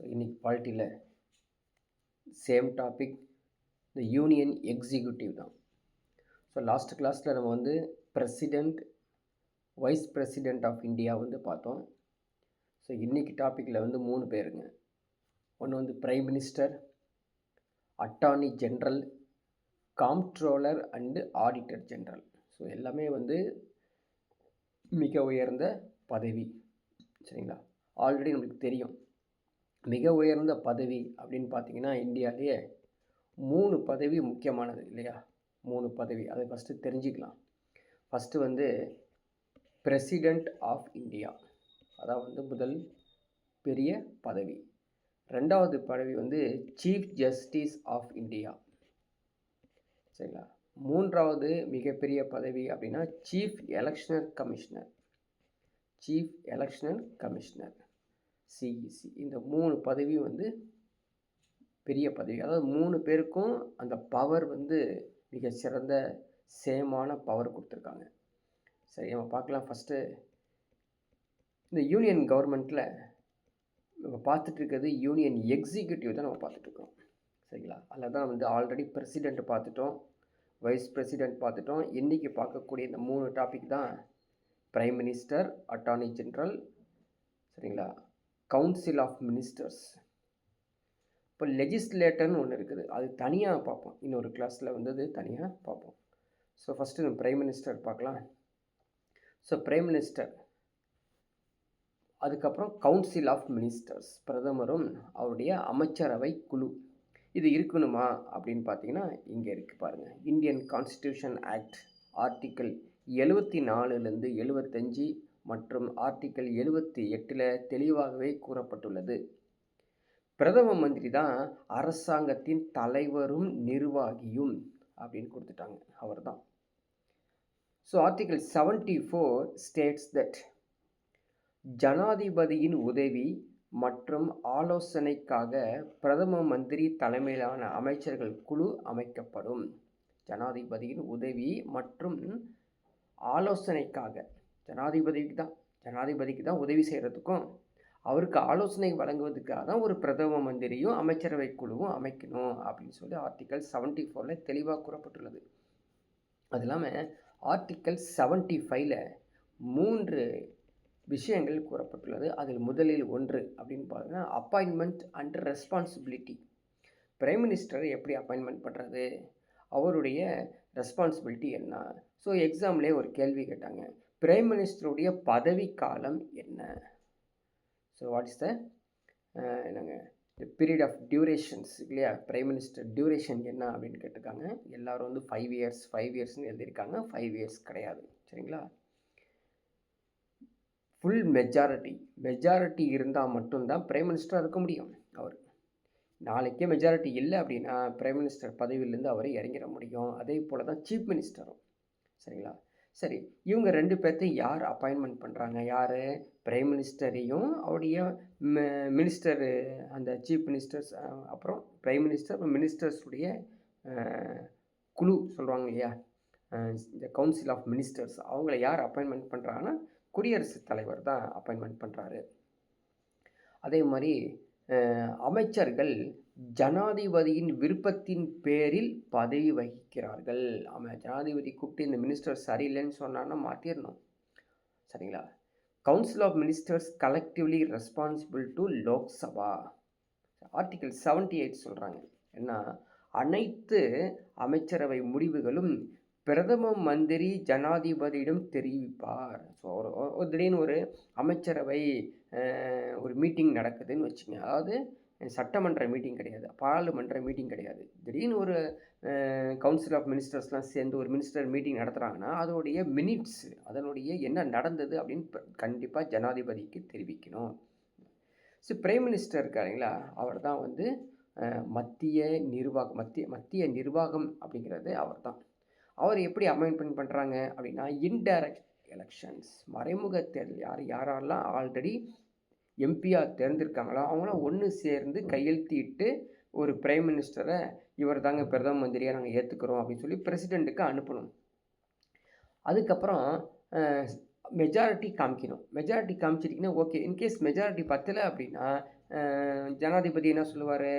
இன்னைக்கு பாலிட்டியில் same topic, இந்த யூனியன் எக்ஸிக்யூட்டிவ் தான். லாஸ்ட் கிளாஸில் நம்ம president, vice president of India பார்த்தோம். இன்றைக்கி டாப்பிக்கில் 3 பேருங்க. ஒன்று prime minister, attorney general, comptroller and auditor general. எல்லாமே மிக உயர்ந்த பதவி. சரிங்களா? ஆல்ரெடி நம்மளுக்கு தெரியும், மிக உயர்ந்த பதவி அப்படின்னு பார்த்தீங்கன்னா இந்தியாவிலேயே 3 பதவி முக்கியமானது இல்லையா? 3 பதவி, அதை ஃபஸ்ட்டு தெரிஞ்சுக்கலாம். ஃபஸ்ட்டு பிரசிடெண்ட் ஆஃப் இந்தியா, அதான் முதல் பெரிய பதவி. ரெண்டாவது பதவி சீஃப் ஜஸ்டிஸ் ஆஃப் இந்தியா. சரிங்களா? மூன்றாவது மிகப்பெரிய பதவி அப்படின்னா chief electoral commissioner. Chief electoral commissioner CEC. இந்த 3 பதவி பெரிய பதவி. அதாவது 3 பேருக்கும் அந்த பவர் மிக சிறந்த சேமான பவர் கொடுத்துருக்காங்க. சரி, நம்ம பார்க்கலாம். ஃபஸ்ட்டு இந்த யூனியன் கவர்மெண்ட்டில் நம்ம பார்த்துட்டு இருக்கிறது யூனியன் எக்ஸிக்யூட்டிவ் தான் நம்ம பார்த்துட்ருக்கோம். சரிங்களா? அதில் தான் ஆல்ரெடி பிரசிடெண்ட் பார்த்துட்டோம், வைஸ் பிரசிடெண்ட் பார்த்துட்டோம். இன்றைக்கி பார்க்கக்கூடிய இந்த 3 டாபிக் தான் பிரைம் மினிஸ்டர், அட்டார்னி ஜென்ரல், சரிங்களா, கவுன்சில் ஆஃப் மினிஸ்டர்ஸ். இப்போ லெஜிஸ்லேட்டர்னு ஒன்று இருக்குது, அது தனியாக பார்ப்போம். இன்னொரு கிளாஸில் தனியாக பார்ப்போம். ஃபஸ்ட்டு நம்ம பிரைம் மினிஸ்டர் பார்க்கலாம். பிரைம் மினிஸ்டர், அதுக்கப்புறம் கவுன்சில் ஆஃப் மினிஸ்டர்ஸ், பிரதமரும் அவருடைய அமைச்சரவை குழு. இது இருக்கணுமா அப்படின்னு பார்த்தீங்கன்னா இங்கே இருக்குது பாருங்கள். இந்தியன் கான்ஸ்டியூஷன் ஆக்ட் ஆர்டிக்கல் 74லேருந்து 75 மற்றும் ஆர்டிக்கல் 78 தெளிவாகவே கூறப்பட்டுள்ளது. பிரதம மந்திரி தான் அரசாங்கத்தின் தலைவரும் நிர்வாகியும் அப்படின்னு கொடுத்துட்டாங்க. அவர் தான். ஆர்டிக்கல் 74 ஸ்டேட்ஸ் தட் ஜனாதிபதியின் உதவி மற்றும் ஆலோசனைக்காக பிரதம மந்திரி தலைமையிலான அமைச்சர்கள் குழு அமைக்கப்படும். ஜனாதிபதியின் உதவி மற்றும் ஆலோசனைக்காக, ஜனாதிபதிக்கு தான் உதவி செய்கிறதுக்கும் அவருக்கு ஆலோசனை வழங்குவதற்காக தான் ஒரு பிரதம மந்திரியும் அமைச்சரவை குழுவும் அமைக்கணும் அப்படின்னு சொல்லி ஆர்டிக்கல் 74 தெளிவாக கூறப்பட்டுள்ளது. அது இல்லாமல் ஆர்டிக்கல் 75 3 விஷயங்கள் கூறப்பட்டுள்ளது. அதில் முதலில் ஒன்று அப்படின்னு பார்த்தீங்கன்னா அப்பாயின்மெண்ட் அண்ட் ரெஸ்பான்சிபிலிட்டி. பிரைம் மினிஸ்டரை எப்படி அப்பாயின்மெண்ட் பண்ணுறது, அவருடைய ரெஸ்பான்சிபிலிட்டி என்ன? எக்ஸாம்லேயே ஒரு கேள்வி கேட்டாங்க, பிரைம் மினிஸ்டருடைய பதவி காலம் என்ன? வாட் இஸ் த என்னங்க பீரியட் ஆஃப் டியூரேஷன்ஸ் இல்லையா? பிரைம் மினிஸ்டர் டியூரேஷன் என்ன அப்படின்னு கேட்டிருக்காங்க. எல்லோரும் 5 இயர்ஸ்னு எழுதியிருக்காங்க. 5 இயர்ஸ் கிடையாது. சரிங்களா? ஃபுல் மெஜாரிட்டி இருந்தால் மட்டும்தான் பிரைம் மினிஸ்டராக இருக்க முடியும். அவர் நாளைக்கே மெஜாரிட்டி இல்லை அப்படின்னா பிரைம் மினிஸ்டர் பதவியிலேருந்து அவர் இறங்கிட முடியும். அதே போல் தான் சீஃப் மினிஸ்டரும். சரிங்களா? சரி, இவங்க 2 பேர்த்தையும் யார் அப்பாயின்மெண்ட் பண்ணுறாங்க? யார்? பிரைம் மினிஸ்டரையும் அவருடைய மினிஸ்டர், அந்த சீஃப் மினிஸ்டர்ஸ், அப்புறம் பிரைம் மினிஸ்டர், மினிஸ்டர்ஸுடைய குழு சொல்கிறாங்க இல்லையா, இந்த கவுன்சில் ஆஃப் மினிஸ்டர்ஸ். அவங்கள யார் அப்பாயின்மெண்ட் பண்ணுறாங்கன்னா குடியரசுத் தலைவர் தான் அப்பாயின்மெண்ட் பண்ணுறாரு. அதே மாதிரி அமைச்சர்கள் ஜனாதிபதியின் விருப்பத்தின் பேரில் பதவி வகிக்கிறார்கள். ஜனாதிபதி கூப்பிட்டு இந்த மினிஸ்டர் சரியில்லைன்னு சொன்னான்னா மாற்றிடணும். சரிங்களா? Council of ministers collectively responsible to Lok Sabha. Article 78 சொல்கிறாங்க என்ன, அனைத்து அமைச்சரவை முடிவுகளும் பிரதம மந்திரி ஜனாதிபதியிடம் தெரிவிப்பார். திடீர்னு ஒரு அமைச்சரவை ஒரு மீட்டிங் நடக்குதுன்னு வச்சுங்க, அதாவது சட்டமன்ற மீட்டிங் கிடையாது, பாராளுமன்ற மீட்டிங் கிடையாது, திடீர்னு ஒரு கவுன்சில் ஆஃப் மினிஸ்டர்ஸ்லாம் சேர்ந்து ஒரு மினிஸ்டர் மீட்டிங் நடத்துகிறாங்கன்னா அதனுடைய மினிட்ஸ், அதனுடைய என்ன நடந்தது அப்படின்னு கண்டிப்பாக ஜனாதிபதிக்கு தெரிவிக்கணும். பிரைம் மினிஸ்டர் இருக்காருங்களா, அவர் தான் மத்திய நிர்வாகம் அப்படிங்கிறது அவர் தான். அவர் எப்படி அப்பாயின்மெண்ட் பண்ணுறாங்க அப்படின்னா இன்டைரக்ட் எலெக்ஷன்ஸ், மறைமுக தேர்தல். யாரெல்லாம் ஆல்ரெடி எம்பியாக தேர்ந்திருக்காங்களோ அவங்களாம் ஒன்று சேர்ந்து கையெழுத்திட்டு ஒரு பிரைம் மினிஸ்டரை இவர் தாங்க பிரதம மந்திரியாக நாங்கள் ஏற்றுக்கிறோம் அப்படின்னு சொல்லி பிரசிடெண்ட்டுக்கு அனுப்பணும். அதுக்கப்புறம் மெஜாரிட்டி காமிக்கணும். மெஜாரிட்டி காமிச்சிட்டிங்கன்னா ஓகே. இன்கேஸ் மெஜாரிட்டி பத்தல அப்படின்னா, ஜனாதிபதி என்ன சொல்லுவாரு?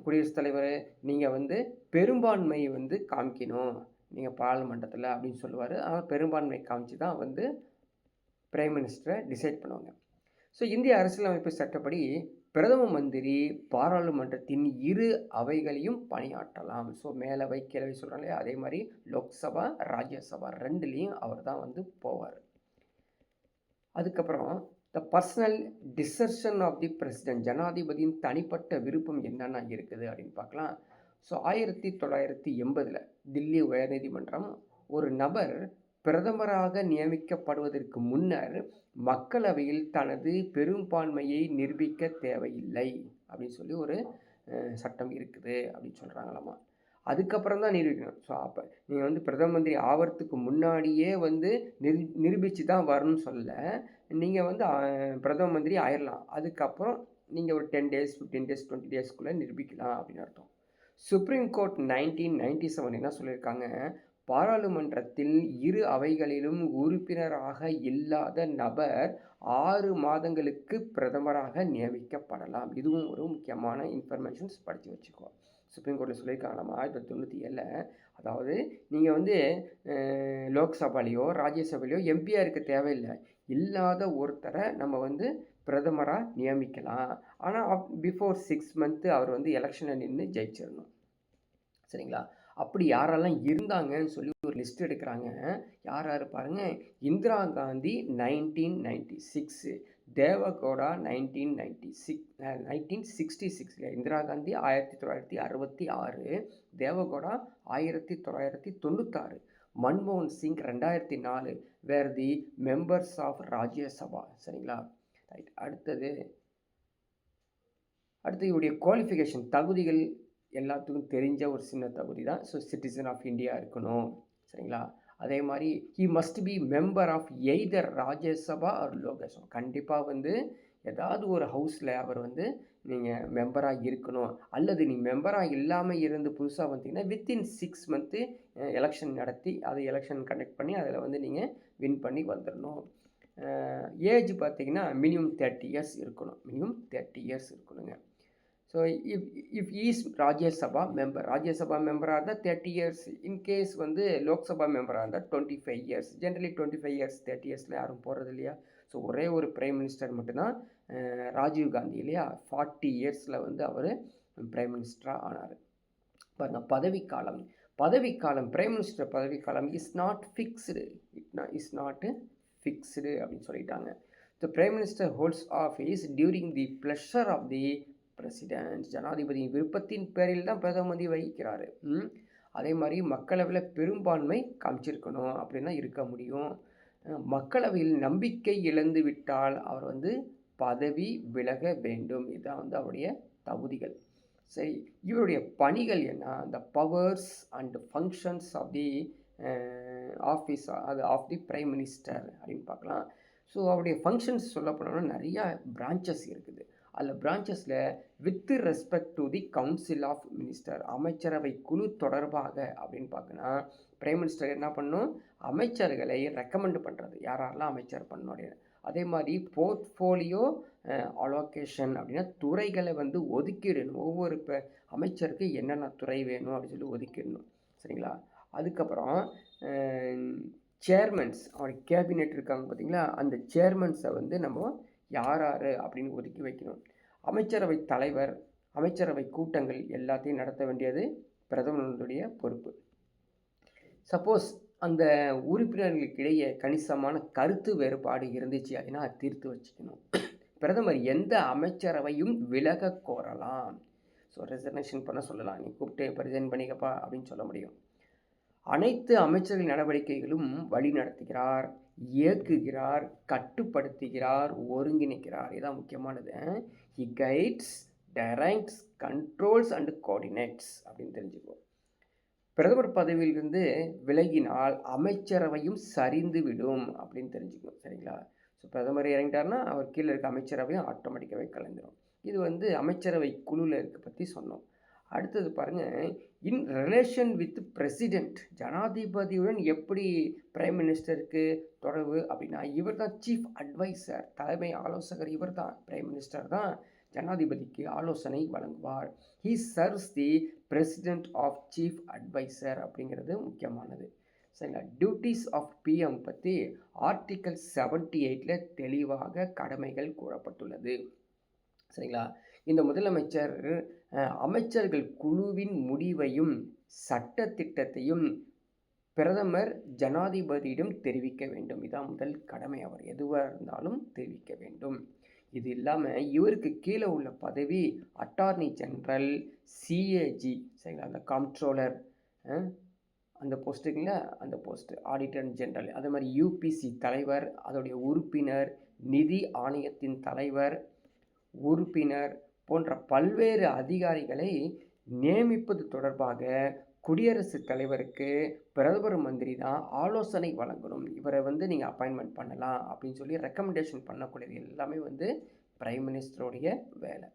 குடியரசுத் தலைவர், நீங்க வந்து பெரும்பான்மை வந்து காமிக்கணும். நீங்க பாராளுமன்றத்தில அப்படின்னு சொல்லுவாரு. ஆனா பெரும்பான்மை காமிச்சு தான் வந்து பிரைம் மினிஸ்டர டிசைட் பண்ணுவாங்க. ஸோ இந்திய அரசியலமைப்பு சட்டப்படி பிரதம மந்திரி பாராளுமன்றத்தின் இரு அவைகளையும் பணியாற்றலாம். ஸோ மேலவை, கீழவை சொல்கிறோம் இல்லையா? அதே மாதிரி லோக்சபா, ராஜ்யசபா 2லேயும் அவர் தான் வந்து போவார். அதுக்கப்புறம் the personal discretion of the president, ஜனாதிபதியின் தனிப்பட்ட விருப்பம் என்னென்ன இருக்குது அப்படின்னு பார்க்கலாம். ஸோ 1980 தில்லி உயர்நீதிமன்றம் ஒரு நபர் பிரதமராக நியமிக்கப்படுவதற்கு முன்னர் மக்களவையில் தனது பெரும்பான்மையை நிரூபிக்க தேவையில்லை அப்படின்னு சொல்லி ஒரு சட்டம் இருக்குது அப்படின்னு சொல்கிறாங்களாமா. அதுக்கப்புறம் தான் நிரூபிக்கணும். ஸோ அப்போ நீங்கள் வந்து பிரதம மந்திரி ஆவறதுக்கு முன்னாடியே வந்து நிரூபித்து தான் வரணும்னு சொல்லலை. நீங்கள் வந்து பிரதம மந்திரி ஆயிடலாம். அதுக்கப்புறம் நீங்கள் ஒரு 10 days 15 days 20 daysக்குள்ளே நிரூபிக்கலாம் அப்படின்னு அர்த்தம். சுப்ரீம் கோர்ட் 1997 என்ன சொல்லியிருக்காங்க? பாராளுமன்றத்தில் இரு அவைகளிலும் உறுப்பினராக இல்லாத நபர் 6 மாதங்களுக்கு பிரதமராக நியமிக்கப்படலாம். இதுவும் ஒரு முக்கியமான இன்ஃபர்மேஷன்ஸ் படித்து வச்சுக்கோ. சுப்ரீம் கோர்ட்டில் சொல்லியிருக்காங்களாமா 1997. அதாவது நீங்கள் வந்து லோக்சபாலேயோ ராஜ்யசபாலேயோ எம்பியாக இருக்க தேவையில்லை. இல்லாத ஒருத்தரை நம்ம வந்து பிரதமராக நியமிக்கலாம். ஆனால் பிஃபோர் 6 months அவர் வந்து எலெக்ஷனில் நின்று ஜெயிச்சிடணும். சரிங்களா? அப்படி யாரெல்லாம் இருந்தாங்கன்னு சொல்லி ஒரு லிஸ்ட் எடுக்கிறாங்க. யார் யார் பாருங்க? இந்திரா காந்தி 1996, தேவகவுடா 1966, இந்திரா காந்தி 1966, தேவகவுடா 1996, மன்மோகன் சிங் 2004 வேர் தி மெம்பர்ஸ் ஆஃப் ராஜ்யசபா. சரிங்களா? ரைட். அடுத்தது இவருடைய குவாலிஃபிகேஷன், தகுதிகள் எல்லாத்துக்கும் தெரிஞ்ச ஒரு சின்ன தகுதி தான். ஸோ சிட்டிசன் ஆஃப் இந்தியா இருக்கணும். சரிங்களா? அதே மாதிரி he must be member of either Rajya Sabha or Lok Sabha. கண்டிப்பாக வந்து ஏதாவது ஒரு ஹவுஸில் அவர் வந்து நீங்கள் மெம்பராக இருக்கணும். அல்லது நீ மெம்பராக இல்லாமல் இருந்து புதுசாக வந்தீங்கன்னா வித்தின் 6 months எலெக்ஷன் நடத்தி எலெக்ஷன் கண்டக்ட் பண்ணி அதில் வந்து நீங்கள் வின் பண்ணி வந்துடணும். ஏஜ் பார்த்தீங்கன்னா மினிமம் 30 years இருக்கணும். மினிமம் 30 years இருக்கணுங்க. ஸோ இஃப் ஈஸ் ராஜ்யசபா மெம்பராக இருந்தால் 30 years. இன்கேஸ் வந்து லோக்சபா மெம்பராக இருந்தால் 25 years. ஜென்ரலி 25 years 30 yearsல யாரும் போகிறது இல்லையா? ஸோ ஒரே ஒரு பிரைம் மினிஸ்டர் மட்டும்தான் ராஜீவ் காந்தி இல்லையா? 40 yearsல வந்து அவர் பிரைம் மினிஸ்டராக ஆனார். பாருங்க, பதவிக்காலம் பிரைம் மினிஸ்டர் பதவிக்காலம் இஸ் நாட் ஃபிக்ஸ்டு அப்படின்னு சொல்லிட்டாங்க. The prime minister holds office during the pleasure of the president. ஜனாதிபதியின் விருப்பத்தின் பேரில் தான் பிரதம மந்திரி வகிக்கிறாரு. அதே மாதிரி மக்களவையில் பெரும்பான்மை காமிச்சிருக்கணும் அப்படின்னா இருக்க முடியும். மக்களவையில் நம்பிக்கை இழந்து விட்டால் அவர் வந்து பதவி விலக வேண்டும். இதுதான் வந்து அவருடைய தகுதிகள். சரி, இவருடைய பணிகள் என்ன? The powers and functions of the office of the prime minister அப்படின்னு பார்க்கலாம். ஸோ அவருடைய ஃபங்க்ஷன்ஸ் சொல்ல போனோம்னா நிறையா பிரான்ச்சஸ் இருக்குது. அதில் பிரான்ச்சஸில் with respect to the council of minister, அமைச்சரவை குழு தொடர்பாக அப்படின்னு பார்க்கணும். பிரைம் மினிஸ்டர் என்ன பண்ணணும்? அமைச்சர்களை ரெக்கமெண்ட் பண்ணுறது, யாரெல்லாம் அமைச்சர் பண்ணணும் அப்படின்னு. அதே மாதிரி போர்ட்ஃபோலியோ அலோகேஷன் அப்படின்னா துறைகளை வந்து ஒதுக்கிடணும். ஒவ்வொரு அமைச்சருக்கு என்னென்ன துறை வேணும் அப்படின்னு சொல்லி ஒதுக்கிடணும். சரிங்களா? அதுக்கப்புறம் சேர்மன்ஸ், அவருடைய கேபினெட் இருக்காங்க பார்த்தீங்களா? அந்த சேர்மன்ஸை வந்து நம்ம யார் அப்படின்னு ஒதுக்கி வைக்கணும். அமைச்சரவை தலைவர், அமைச்சரவை கூட்டங்கள் எல்லாத்தையும் நடத்த வேண்டியது பிரதமருடைய பொறுப்பு. சப்போஸ் அந்த உறுப்பினர்களுக்கிடையே கணிசமான கருத்து வேறுபாடு இருந்துச்சு அப்படின்னா தீர்த்து வச்சுக்கணும். பிரதமர் எந்த அமைச்சரவையும் விலக கோரலாம். ஸோ ரெசர்வேஷன் பண்ண சொல்லலாம். நீ கூப்பிட்டு ப்ரெசென்ட் பண்ணிக்கப்பா அப்படின்னு சொல்ல முடியும். அனைத்து அமைச்சர்கள் நடவடிக்கைகளும் வழி நடத்துகிறார், இயக்குகிறார், கட்டுப்படுத்துகிறார், ஒருங்கிணைக்கிறார். இதுதான் முக்கியமானது. He guides, directs, controls and coordinates அப்படின்னு தெரிஞ்சுக்குவோம். பிரதமர் பதவியிலிருந்து விலகினால் அமைச்சரவையும் சரிந்து விடும் அப்படின்னு தெரிஞ்சுக்கணும். சரிங்களா? ஸோ பிரதமர் இறங்கிட்டார்னா அவர் கீழே இருக்க அமைச்சரவையும் ஆட்டோமேட்டிக்காகவே கலந்துடும். இது வந்து அமைச்சரவை குழுவில் இருக்க பற்றி சொன்னோம். அடுத்தது பாருங்க, இன் ரிலேஷன் வித் பிரசிடென்ட், ஜனாதிபதியுடன் எப்படி பிரைம் மினிஸ்டருக்கு தொடர்பு அப்படின்னா, இவர் தான் சீஃப் அட்வைசர், தலைமை ஆலோசகர். இவர் தான் பிரைம் மினிஸ்டர் தான் ஜனாதிபதிக்கு ஆலோசனை வழங்குவார். He serves the president of chief advisor அப்படிங்கிறது முக்கியமானது. சரிங்களா? டியூட்டிஸ் ஆஃப் பிஎம் பற்றி ஆர்டிக்கல் 78ல் தெளிவாக கடமைகள் கூறப்பட்டுள்ளது. சரிங்களா? இந்த முதலமைச்சர் அமைச்சர்கள் குழுவின் முடிவையும் சட்ட திட்டத்தையும் பிரதமர் ஜனாதிபதியிடம் தெரிவிக்க வேண்டும். இதான் முதல் கடமை. அவர் எதுவாக இருந்தாலும் தெரிவிக்க வேண்டும். இது இல்லாமல் இவருக்கு கீழே உள்ள பதவி அட்டார்னி ஜெனரல், சிஏஜி, சரிங்களா, அந்த காம்ட்ரோலர், அந்த போஸ்ட்டுங்களா, அந்த போஸ்ட்டு ஆடிட்டர் ஜெனரல், அதே மாதிரி யூபிசி தலைவர், அதோடைய உறுப்பினர், நிதி ஆணையத்தின் தலைவர், உறுப்பினர் போன்ற பல்வேறு அதிகாரிகளை நியமிப்பது தொடர்பாக குடியரசுத் தலைவருக்கு பிரதமர் மந்திரி தான் ஆலோசனை வழங்கணும். இவரை நீங்கள் அப்பாயின்மெண்ட் பண்ணலாம் அப்படின்னு சொல்லி ரெக்கமெண்டேஷன் பண்ணக்கூடியது எல்லாமே பிரைம் மினிஸ்டருடைய வேலை.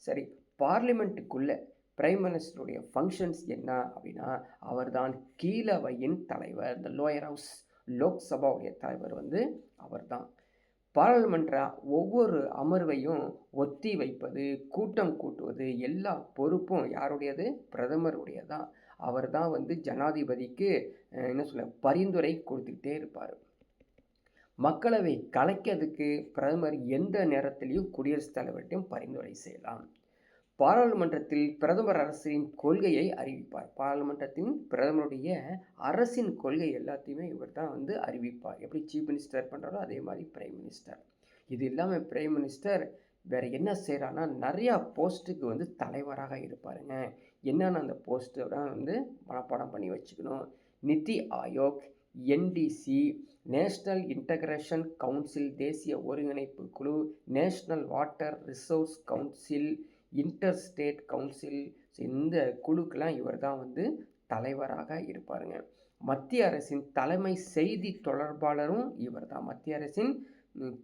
சரி, பார்லிமெண்ட்டுக்குள்ளே பிரைம் மினிஸ்டருடைய ஃபங்க்ஷன்ஸ் என்ன அப்படின்னா, அவர் தான் கீழவையின் தலைவர், இந்த லோயர் ஹவுஸ், லோக்சபாவுடைய தலைவர் அவர் தான். பாராளுமன்ற ஒவ்வொரு அமர்வையும் ஒத்தி வைப்பது, கூட்டம் கூட்டுவது, எல்லா பொறுப்பும் யாருடையது? பிரதமருடையதான். அவர் தான் ஜனாதிபதிக்கு பரிந்துரை கொடுத்துக்கிட்டே இருப்பார். மக்களவை கலைக்கிறதுக்கு பிரதமர் எந்த நேரத்திலையும் குடியரசுத் தலைவர்கிட்டையும் பரிந்துரை செய்யலாம். பாராளுமன்றத்தில் பிரதமர் அரசின் கொள்கையை அறிவிப்பார். பாராளுமன்றத்தின் பிரதமருடைய அரசின் கொள்கை எல்லாத்தையுமே இவர் தான் அறிவிப்பார். எப்படி சீஃப் மினிஸ்டர் பண்ணுறாரோ அதே மாதிரி பிரைம் மினிஸ்டர். இது இல்லாமல் பிரைம் மினிஸ்டர் வேறு என்ன செய்கிறான்னா, நிறையா போஸ்ட்டுக்கு தலைவராக இருப்பாருங்க. என்னென்ன அந்த போஸ்ட்டு மனப்பாடம் பண்ணி வச்சுக்கணும். நிதி Aayog, NTC, national integration council, தேசிய ஒருங்கிணைப்பு குழு, national water resource council, inter state council, இந்த குழுக்கெல்லாம் இவர் தான் தலைவராக இருப்பாருங்க. மத்திய அரசின் தலைமை செய்தி தொடர்பாளரும் இவர் தான். மத்திய அரசின்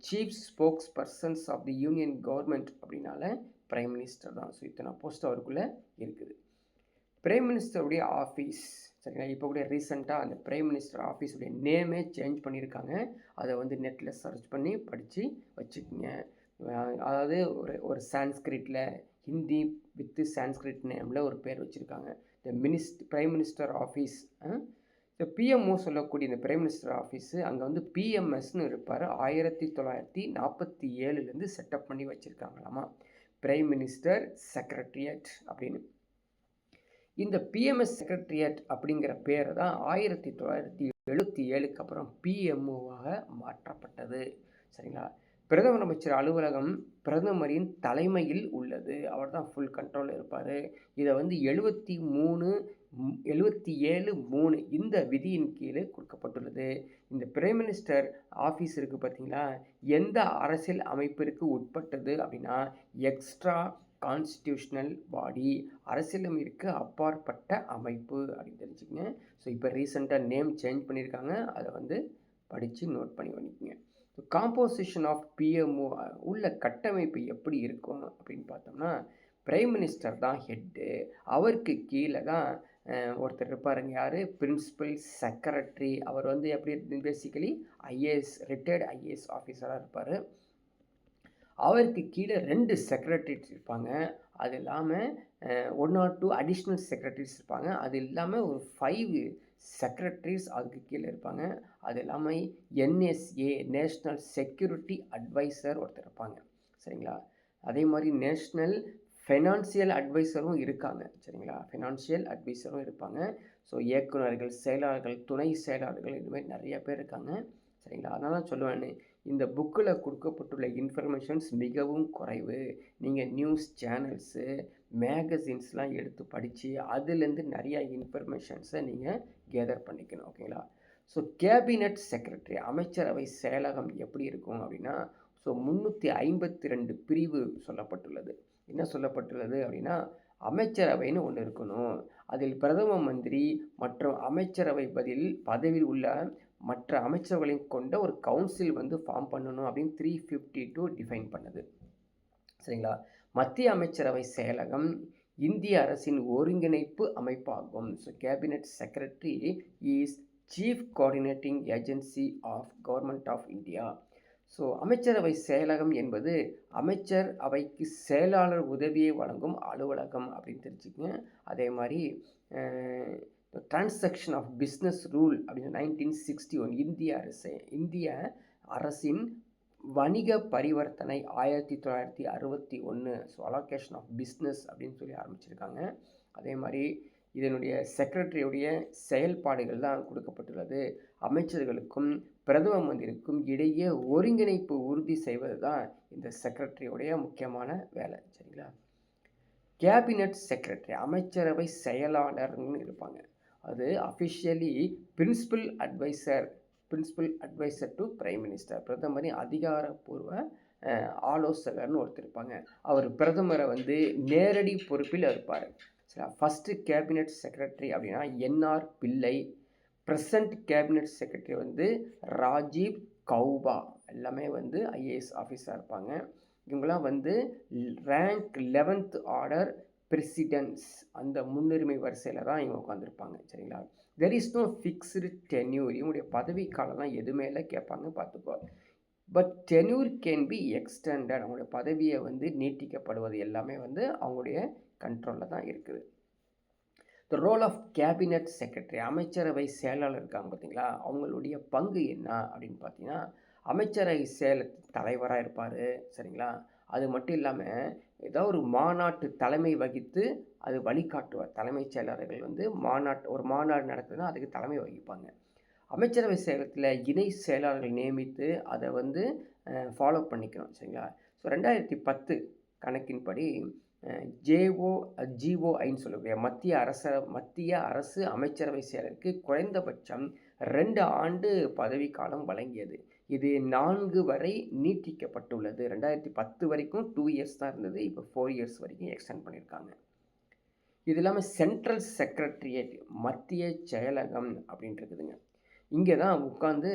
chief spokespersons of the union government அப்படின்னால பிரைம் மினிஸ்டர் தான். ஸோ இத்தனை போஸ்ட் அவருக்குள்ளே இருக்குது. பிரைம் மினிஸ்டருடைய ஆஃபீஸ், சரிங்களா, இப்போ கூட ரீசெண்டாக அந்த பிரைம் மினிஸ்டர் ஆஃபீஸுடைய நேமே சேஞ்ச் பண்ணியிருக்காங்க. அதை நெட்டில் சர்ச் பண்ணி படித்து வச்சுக்கோங்க. அதாவது ஒரு சான்ஸ்கிரிட்டில், ஹிந்தி வித்து சான்ஸ்கிரிட் நேமில் ஒரு பேர் வச்சுருக்காங்க. இந்த பிரைம் மினிஸ்டர் ஆஃபீஸ். இந்த பிஎம்ஓ சொல்லக்கூடிய இந்த பிரைம் மினிஸ்டர் ஆஃபீஸு அங்கே பிஎம்எஸ்னு இருப்பார். 1947லேருந்து செட்டப் பண்ணி வச்சுருக்காங்களாமா, பிரைம் மினிஸ்டர் செக்ரட்டரியேட் அப்படின்னு. இந்த பிஎம்எஸ் செக்ரட்டரியேட் அப்படிங்கிற பேரை தான் 1977க்கு அப்புறம் பிஎம்ஓவாக மாற்றப்பட்டது. சரிங்களா? பிரதமர் அமைச்சர் அலுவலகம் பிரதமரின் தலைமையில் உள்ளது. அவர் தான் ஃபுல் கண்ட்ரோலில் இருப்பார். இதை 77(3) இந்த விதியின் கீழே கொடுக்கப்பட்டுள்ளது. இந்த பிரைம் மினிஸ்டர் ஆஃபீஸ் இருக்குது பார்த்தீங்களா, எந்த அரசியல் அமைப்பிற்கு உட்பட்டது அப்படின்னா, எக்ஸ்ட்ரா கான்ஸ்டியூஷனல் பாடி, அரசியலமைப்புக்கு அப்பாற்பட்ட அமைப்பு அப்படின்னு தெரிஞ்சுக்கங்க. ஸோ இப்போ ரீசெண்டாக நேம் சேஞ்ச் பண்ணியிருக்காங்க. அதை படித்து நோட் பண்ணி பண்ணிக்கோங்க. காம்போசிஷன் ஆஃப் பிஎம்ஓ உள்ள கட்டமைப்பு எப்படி இருக்கும் அப்படின்னு பார்த்தோம்னா, பிரைம் மினிஸ்டர் தான் ஹெட்டு. அவருக்கு கீழே தான் ஒருத்தர் இருப்பாருங்க. யார்? Principal secretary. அவர் எப்படி பேசிக்கலி ஐஏஎஸ், ரிட்டையர்டு ஐஏஎஸ் ஆஃபீஸராக இருப்பார். அவருக்கு கீழே 2 செக்ரட்டரிஸ் இருப்பாங்க. அது இல்லாமல் 1 or 2 அடிஷ்னல் செக்ரட்டரிஸ் இருப்பாங்க. அது இல்லாமல் ஒரு 5 செக்ரட்டரிஸ் அதுக்கு கீழே இருப்பாங்க. அது இல்லாமல் என்எஸ்ஏ, நேஷ்னல் செக்யூரிட்டி அட்வைசர் ஒருத்தர் இருப்பாங்க. சரிங்களா? அதே மாதிரி நேஷ்னல் ஃபைனான்சியல் அட்வைசரும் இருக்காங்க. சரிங்களா? ஃபைனான்சியல் அட்வைசரும் இருப்பாங்க. ஸோ இயக்குநர்கள், செயலாளர்கள், துணை செயலாளர்கள், இதுமாதிரி நிறைய பேர் இருக்காங்க. சரிங்களா? அதனால் சொல்லுவேன், இந்த புக்கில் கொடுக்கப்பட்டுள்ள இன்ஃபர்மேஷன்ஸ் மிகவும் குறைவு. நீங்கள் நியூஸ் சேனல்ஸு, மேகசின்ஸ்லாம் எடுத்து படித்து அதுலேருந்து நிறையா இன்ஃபர்மேஷன்ஸை நீங்கள் கேதர் பண்ணிக்கணும். ஓகேங்களா? ஸோ கேபினட் செக்ரட்டரி, அமைச்சரவை செயலகம் எப்படி இருக்கும் அப்படின்னா, ஸோ 352 பிரிவு சொல்லப்பட்டுள்ளது. என்ன சொல்லப்பட்டுள்ளது அப்படின்னா, அமைச்சரவைன்னு ஒன்று இருக்கணும். அதில் பிரதம மந்திரி மற்றும் அமைச்சரவை பதவியில் உள்ள மற்ற அமைச்சர்களையும் கொண்ட ஒரு கவுன்சில் ஃபார்ம் பண்ணணும் அப்படின்னு 352 டிஃபைன் பண்ணுது. சரிங்களா? மத்திய அமைச்சரவை செயலகம் இந்திய அரசின் ஒருங்கிணைப்பு அமைப்பாகும். So cabinet secretary is chief coordinating agency of government of India. So அமைச்சரவை செயலகம் என்பது அமைச்சர் அவைக்கு செயலாளர் உதவியை வழங்கும் அலுவலகம் அப்படின்னு தெரிஞ்சுக்கங்க. அதே மாதிரி டிரான்சாக்ஷன் ஆஃப் பிஸ்னஸ் ரூல் அப்படின்னு 1961 இந்திய அரசின் வணிக பரிவர்த்தனை 1961. ஸோ அலோகேஷன் ஆஃப் பிஸ்னஸ் அப்படின்னு சொல்லி ஆரம்பிச்சிருக்காங்க. அதே மாதிரி இதனுடைய செக்ரட்டரியுடைய செயல்பாடுகள் தான் கொடுக்கப்பட்டுள்ளது. அமைச்சர்களுக்கும் பிரதம மந்திரிக்கும் இடையே ஒருங்கிணைப்பு உறுதி செய்வது தான் இந்த செக்ரட்டரியுடைய முக்கியமான வேலை. சரிங்களா? கேபினட் செக்ரட்டரி அமைச்சரவை செயலாளர்னு இருப்பாங்க. அது officially principal advisor to prime minister. பிரதமரின் அதிகாரப்பூர்வ ஆலோசகர்னு ஒருத்தர் இருப்பாங்க. அவர் பிரதமரை வந்து நேரடி பொறுப்பில் இருப்பார். ஃபஸ்ட்டு கேபினட் செக்ரட்டரி அப்படின்னா என்ஆர் பிள்ளை. ப்ரெசண்ட் கேபினட் செக்ரட்டரி வந்து ராஜீவ் கௌபா. எல்லாமே வந்து ஐஏஎஸ் ஆஃபீஸராக இருப்பாங்க. இவங்களாம் வந்து ரேங்க் 11th ஆர்டர் பிரசிடென்ட்ஸ், அந்த முன்னுரிமை வரிசையில் தான் இவங்க உட்காந்துருப்பாங்க. சரிங்களா? There is no fixed tenure. இவங்களுடைய பதவி காலம்லாம் எதுவுமே இல்லை, கேட்பாங்க, பார்த்துக்கோ. But tenure can be extended. அவங்களுடைய பதவியை வந்து நீட்டிக்கப்படுவது எல்லாமே வந்து அவங்களுடைய கண்ட்ரோலில் தான் இருக்குது. The role of cabinet secretary அமைச்சரவை செயலாளர் இருக்காங்க பார்த்தீங்களா, அவங்களுடைய பங்கு என்ன அப்படின்னு பார்த்தீங்கன்னா, அமைச்சரவை தலைவராக இருப்பார். சரிங்களா? அது மட்டும் இல்லாமல் ஏதாவது ஒரு மாநாட்டு தலைமை வகித்து அது வழிகாட்டுவார். தலைமைச் செயலாளர்கள் வந்து ஒரு மாநாடு நடத்துதுன்னா அதுக்கு தலைமை வகிப்பாங்க. அமைச்சரவை செயலகத்தில் இணை செயலாளர்கள் நியமித்து அதை வந்து ஃபாலோ பண்ணிக்கணும். சரிங்களா? ஸோ 2010 கணக்கின்படி ஜிஓஐன்னு சொல்லக்கூடிய மத்திய அரசு அமைச்சரவை செயலருக்கு குறைந்தபட்சம் 2 ஆண்டு பதவிக்காலம் வழங்கியது. இது 4 வரை நீட்டிக்கப்பட்டுள்ளது. 2010 வரைக்கும் 2 இயர்ஸ் தான் இருந்தது, இப்போ 4 இயர்ஸ் வரைக்கும் எக்ஸ்டெண்ட் பண்ணியிருக்காங்க. இது இல்லாமல் சென்ட்ரல் செக்ரட்டரியேட் மத்திய செயலகம் அப்படின்ட்டு இருக்குதுங்க. இங்கே தான் உட்காந்து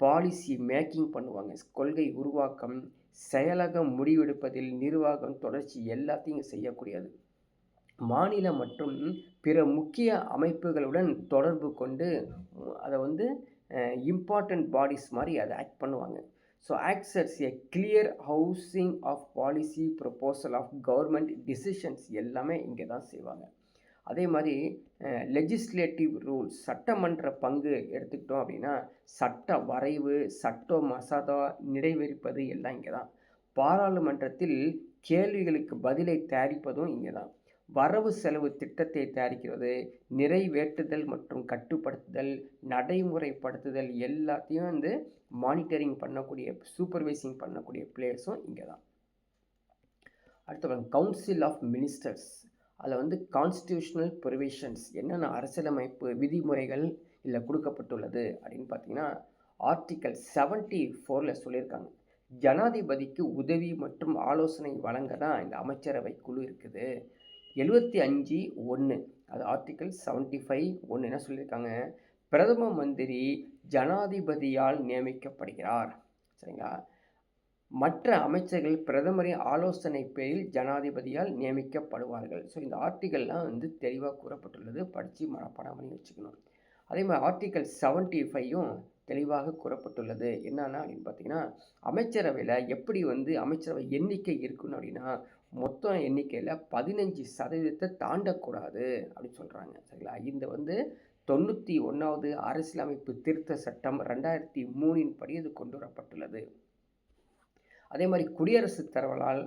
பாலிசி மேக்கிங் பண்ணுவாங்க. கொள்கை உருவாக்கம், செயலகம் முடிவெடுப்பதில் நிர்வாகம் தொடர்ச்சி எல்லாத்தையும் செய்யக்கூடியது. மாநில மற்றும் பிற முக்கிய அமைப்புகளுடன் தொடர்பு கொண்டு அதை வந்து இம்பார்ட்டண்ட் பாடிஸ் மாதிரி அதை ஆக்ட் பண்ணுவாங்க. So acts as a clear housing of policy proposal of government decisions எல்லாமே இங்கே தான் செய்வாங்க. அதே மாதிரி லெஜிஸ்லேட்டிவ் ரூல்ஸ் சட்டமன்ற பங்கு எடுத்துக்கிட்டோம் அப்படின்னா சட்ட வரைவு, சட்ட மசோதா நிறைவேறிப்பது எல்லாம் இங்கே தான். பாராளுமன்றத்தில் கேள்விகளுக்கு பதிலை தயாரிப்பதும் இங்கே தான். வரவு செலவு திட்டத்தை தயாரிக்கிறது, நிறைவேற்றுதல் மற்றும் கட்டுப்படுத்துதல், நடைமுறைப்படுத்துதல் எல்லாத்தையும் வந்து மானிட்டரிங் பண்ணக்கூடிய, சூப்பர்வைசிங் பண்ணக்கூடிய பிளேஸும் இங்கே தான். அடுத்த கவுன்சில் ஆஃப் மினிஸ்டர்ஸ், அதில் வந்து கான்ஸ்டியூஷனல் ப்ரொவிஷன்ஸ் என்னென்ன அரசியலமைப்பு விதிமுறைகள் இதில் கொடுக்கப்பட்டுள்ளது அப்படின்னு பார்த்தீங்கன்னா, ஆர்டிக்கல் 74 சொல்லியிருக்காங்க. ஜனாதிபதிக்கு உதவி மற்றும் ஆலோசனை வழங்க தான் இந்த அமைச்சரவை குழு இருக்குது. 75(1) அது ஆர்டிக்கல் 75(1) என்ன சொல்லியிருக்காங்க, பிரதம மந்திரி ஜனாதிபதியால் நியமிக்கப்படுகிறார். சரிங்களா? மற்ற அமைச்சர்கள் பிரதமரின் ஆலோசனை பேரில் ஜனாதிபதியால் நியமிக்கப்படுவார்கள். ஸோ இந்த ஆர்டிக்கல்லாம் வந்து தெளிவாக கூறப்பட்டுள்ளது, படித்து மனப்பாடம் பண்ணி வச்சுக்கணும். அதே மாதிரி ஆர்டிக்கல் 75யும் தெளிவாக கூறப்பட்டுள்ளது. என்னன்னா அப்படின்னு பார்த்தீங்கன்னா, அமைச்சரவையில் எப்படி வந்து அமைச்சரவை எண்ணிக்கை இருக்குன்னு அப்படின்னா, மொத்தம் எண்ணிக்கையில் 15% தாண்டக்கூடாது அப்படின்னு சொல்கிறாங்க. சரிங்களா? இந்த வந்து 91வது அரசியலமைப்பு திருத்த சட்டம் 2003 படி இது கொண்டு வரப்பட்டுள்ளது. அதே மாதிரி குடியரசுத் தலைவரால்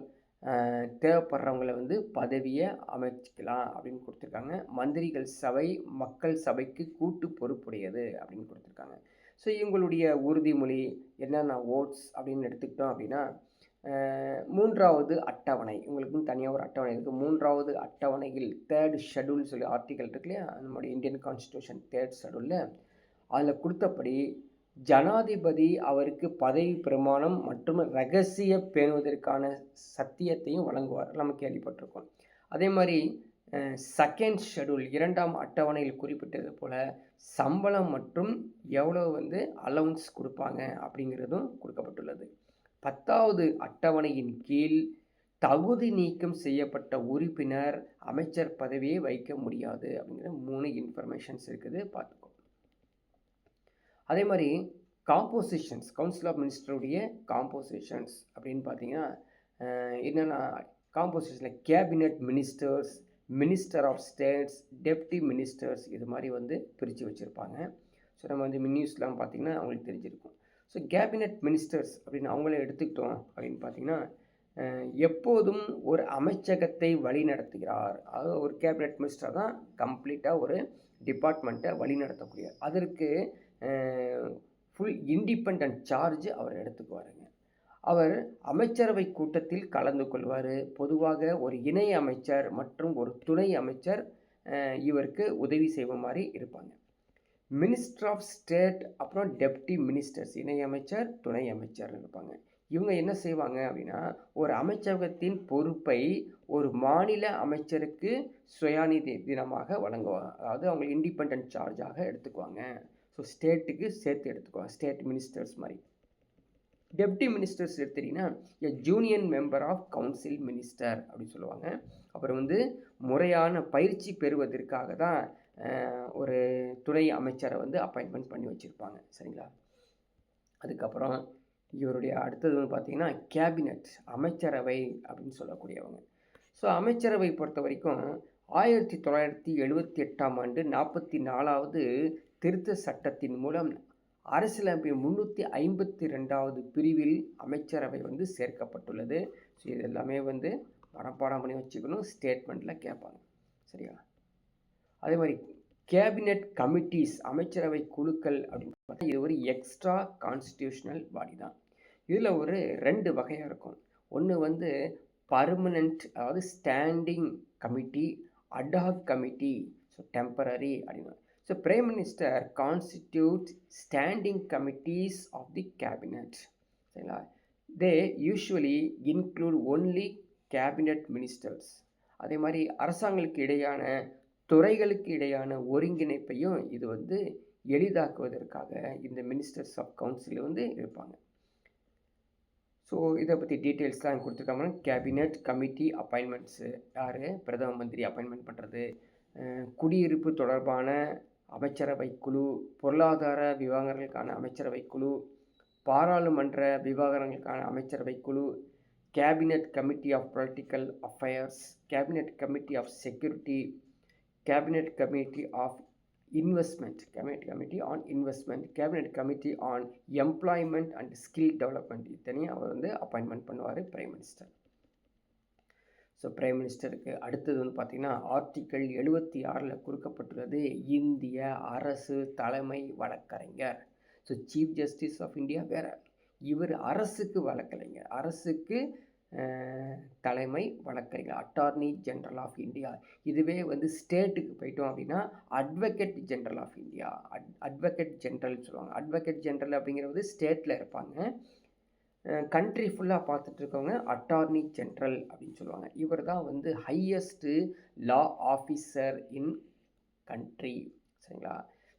தேவைப்படுறவங்களை வந்து பதவியை அமைச்சிக்கலாம் அப்படின்னு கொடுத்துருக்காங்க. மந்திரிகள் சபை மக்கள் சபைக்கு கூட்டு பொறுப்புடையது அப்படின்னு கொடுத்துருக்காங்க. ஸோ இவங்களுடைய உறுதிமொழி என்னென்ன ஓட்ஸ் அப்படின்னு எடுத்துக்கிட்டோம் அப்படின்னா, 3வது அட்டவணை, இவங்களுக்கும் தனியாக ஒரு அட்டவணை இருக்குது. 3வது அட்டவணையில் 3rd ஷெட்யூல் சொல்லி ஆர்டிக்கல் இருக்கு இல்லையா, நம்முடைய இந்தியன் கான்ஸ்டியூஷன் 3rd ஷெட்யூலில் அதில் கொடுத்தபடி ஜனாதிபதி அவருக்கு பதவி பிரமாணம் மற்றும் இரகசிய பேணுவதற்கான சத்தியத்தையும் வழங்குவார், நம்ம கேள்விப்பட்டிருக்கோம். அதே மாதிரி 2nd ஷெட்யூல் 2ஆம் அட்டவணையில் குறிப்பிட்டது போல் சம்பளம் மற்றும் எவ்வளோ வந்து அலவுன்ஸ் கொடுப்பாங்க அப்படிங்கிறதும் கொடுக்கப்பட்டுள்ளது. 10வது அட்டவணையின் கீழ் தகுதி நீக்கம் செய்யப்பட்ட உறுப்பினர் அமைச்சர் பதவியை வைக்க முடியாது அப்படிங்கிற 3 இன்ஃபர்மேஷன்ஸ் இருக்குது, பார்த்துக்கோ. அதே மாதிரி காம்போசிஷன்ஸ், கவுன்சில் ஆஃப் மினிஸ்டருடைய காம்போசிஷன்ஸ் அப்படின்னு பார்த்தீங்கன்னா என்னென்னா, காம்போசிஷனில் cabinet ministers, minister of states, deputy ministers, இது மாதிரி வந்து பிரித்து வச்சுருப்பாங்க. ஸோ நம்ம வந்து நியூஸ்லாம் பார்த்திங்கன்னா அவங்களுக்கு தெரிஞ்சிருக்கும். ஸோ கேபினட் மினிஸ்டர்ஸ் அப்படின்னு அவங்கள எடுத்துக்கிட்டோம் அப்படின்னு பார்த்திங்கன்னா, எப்போதும் ஒரு அமைச்சகத்தை வழி நடத்துகிறார். அதாவது ஒரு கேபினட் மினிஸ்டர் தான் கம்ப்ளீட்டாக ஒரு டிபார்ட்மெண்ட்டை வழி நடத்தக்கூடிய, அதற்கு ஃபுல் இண்டிபெண்ட் சார்ஜ் அவர் எடுத்துக்குவாருங்க. அவர் அமைச்சரவை கூட்டத்தில் கலந்து கொள்வார். பொதுவாக ஒரு இணை அமைச்சர் மற்றும் ஒரு துணை அமைச்சர் இவருக்கு உதவி செய்வ மாதிரி இருப்பாங்க. மினிஸ்டர் ஆஃப் ஸ்டேட் அப்புறம் டெப்டி மினிஸ்டர்ஸ், இணை அமைச்சர் துணை அமைச்சர் இருப்பாங்க. இவங்க என்ன செய்வாங்க அப்படின்னா, ஒரு அமைச்சகத்தின் பொறுப்பை ஒரு மாநில அமைச்சருக்கு சுயாதீன தினமாக வழங்குவாங்க. அதாவது அவங்க இண்டிபெண்ட் சார்ஜாக எடுத்துக்குவாங்க. ஸோ ஸ்டேட்டுக்கு சேர்த்து எடுத்துக்குவாங்க, ஸ்டேட் மினிஸ்டர்ஸ் மாதிரி. டெப்டி மினிஸ்டர்ஸ் எடுத்துட்டிங்கன்னா junior member of council minister அப்படின்னு சொல்லுவாங்க. அப்புறம் வந்து முறையான பயிற்சி பெறுவதற்காக தான் ஒரு துணை அமைச்சரை வந்து அப்பாயின்மெண்ட் பண்ணி வச்சுருப்பாங்க, சரிங்களா. அதுக்கப்புறம் இவருடைய அடுத்தது வந்து பார்த்திங்கன்னா கேபினட், அமைச்சரவை அப்படின்னு சொல்லக்கூடியவங்க. ஸோ அமைச்சரவை பொறுத்த வரைக்கும் 1978ஆம் ஆண்டு 44வது திருத்த சட்டத்தின் மூலம் அரசியலமைப்பின் 352வது பிரிவில் அமைச்சரவை வந்து சேர்க்கப்பட்டுள்ளது. ஸோ இது எல்லாமே வந்து மனப்பாடம் பண்ணி வச்சுக்கணும், ஸ்டேட்மெண்ட்டில் கேட்பாங்க, சரியா. அதே மாதிரி கேபினட் கமிட்டிஸ், அமைச்சரவை குழுக்கள் அப்படின்னு பார்த்தா இது ஒரு எக்ஸ்ட்ரா கான்ஸ்டியூஷனல் பாடி தான். இதில் ஒரு 2 வகையாக இருக்கும். ஒன்று வந்து பர்மனண்ட், அதாவது standing committee, ad hoc committee, so temporary அப்படின்னு. So, Prime Minister constitutes standing committees of the cabinet. They usually include only cabinet ministers. அதே மாதிரி அரசாங்கங்களுக்கு இடையான, துறைகளுக்கு இடையான ஒருங்கிணைப்பையும் இது வந்து எளிதாக்குவதற்காக இந்த மினிஸ்டர்ஸ் ஆஃப் கவுன்சில் வந்து இருப்பாங்க. ஸோ இதை பற்றி டீட்டெயில்ஸ் தான் கொடுத்துருக்காங்க. கேபினட் கமிட்டி அப்பாயின்மெண்ட்ஸு யார், பிரதம மந்திரி அப்பாயின்மெண்ட் பண்ணுறது, குடியிருப்பு தொடர்பான அமைச்சரவை குழு, பொருளாதார விவகாரங்களுக்கான அமைச்சரவை குழு, பாராளுமன்ற விவகாரங்களுக்கான அமைச்சரவை குழு, cabinet committee of political affairs, cabinet committee of security, cabinet committee of investment, cabinet committee on investment, cabinet committee on employment and skill development, இத்தனையும் அவர் வந்து அப்பாயின்மெண்ட் பண்ணுவார் பிரைம் மினிஸ்டர். ஸோ பிரைம் மினிஸ்டருக்கு அடுத்தது வந்து பார்த்திங்கன்னா ஆர்டிக்கல் 76 கொடுக்கப்பட்டுள்ளது இந்திய அரசு தலைமை வழக்கறிஞர். So chief justice of India வேறு, இவர் அரசுக்கு வழக்கறிஞர், அரசுக்கு தலைமை வழக்கறிஞர், அட்டார்னி ஜெனரல் ஆஃப் இந்தியா. இதுவே வந்து ஸ்டேட்டுக்கு போயிட்டோம் அப்படின்னா advocate general of India, advocate ஜெனரல்னு சொல்லுவாங்க. அட்வொகேட் ஜெனரல் அப்படிங்கிறது ஸ்டேட்டில் இருப்பாங்க. கண்ட்ரி ஃபுல்லாக பார்த்துட்டு இருக்கவங்க அட்டார்னி ஜென்ரல் அப்படின்னு சொல்லுவாங்க. இவர் தான் வந்து ஹையஸ்ட்டு லா ஆஃபீஸர் இன் கண்ட்ரி, சரிங்களா.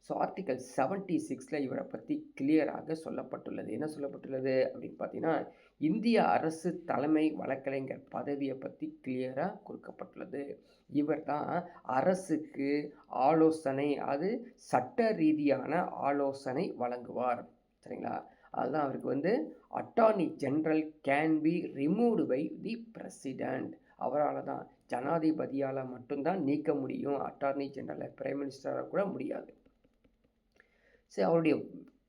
ஸோ ஆர்டிக்கல் 76 இவரை பற்றி கிளியராக சொல்லப்பட்டுள்ளது. என்ன சொல்லப்பட்டுள்ளது அப்படின்னு பார்த்தீங்கன்னா, இந்திய அரசு தலைமை வழக்கறிஞர் பதவியை பற்றி கிளியராக கொடுக்கப்பட்டுள்ளது. இவர் தான் அரசுக்கு ஆலோசனை, அது சட்ட ரீதியான ஆலோசனை வழங்குவார், சரிங்களா. அதுதான் அவருக்கு வந்து attorney general can be removed by the president. அவரால் தான், ஜனாதிபதியால் மட்டும்தான் நீக்க முடியும், அட்டார்னி ஜெனரலை பிரைம் மினிஸ்டராக கூட முடியாது. சரி, அவருடைய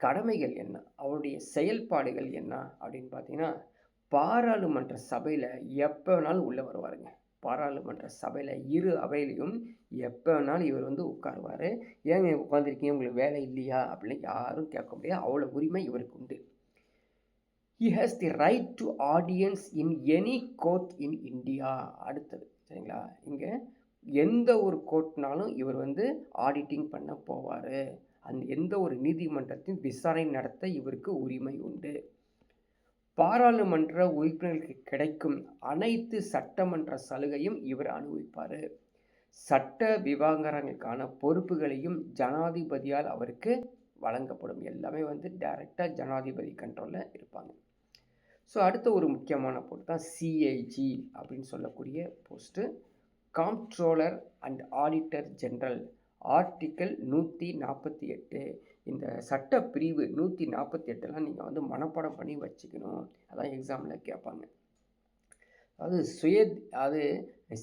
கடமைகள் என்ன, அவருடைய செயல்பாடுகள் என்ன அப்படின்னு பார்த்தீங்கன்னா, பாராளுமன்ற சபையில் எப்போ வேணாலும் உள்ளே வருவாருங்க. பாராளுமன்ற சபையில் இரு அவையிலையும் எப்போ வேணாலும் இவர் வந்து உட்காருவார். ஏங்க உட்காந்துருக்கீங்க, உங்களுக்கு வேலை இல்லையா அப்படின்னு யாரும் கேட்க முடியாது, அவ்வளோ உரிமை இவருக்கு உண்டு. He has the right to audience in any court in India. அடுத்தது, சரிங்களா, இங்கே எந்த ஒரு கோர்ட்னாலும் இவர் வந்து ஆடிட்டிங் பண்ண போவார். அந்த எந்த ஒரு நீதிமன்றத்தின் விசாரணை நடத்த இவருக்கு உரிமை உண்டு. பாராளுமன்ற உறுப்பினர்களுக்கு கிடைக்கும் அனைத்து சட்டமன்ற சலுகையும் இவர் அனுபவிப்பார். சட்ட விவகாரங்களுக்கான பொறுப்புகளையும் ஜனாதிபதியால் அவருக்கு வழங்கப்படும். எல்லாமே வந்து டைரெக்டாக ஜனாதிபதி கண்ட்ரோலில் இருப்பாங்க. ஸோ அடுத்த ஒரு முக்கியமான போஸ்ட் தான் சிஏஜி அப்படின்னு சொல்லக்கூடிய post. Comptroller and auditor general. Article 148. இந்த சட்டப்பிரிவு 148 நீங்கள் வந்து மனப்பாடம் பண்ணி வச்சுக்கணும். அதான் எக்ஸாமில் கேட்பாங்க. அது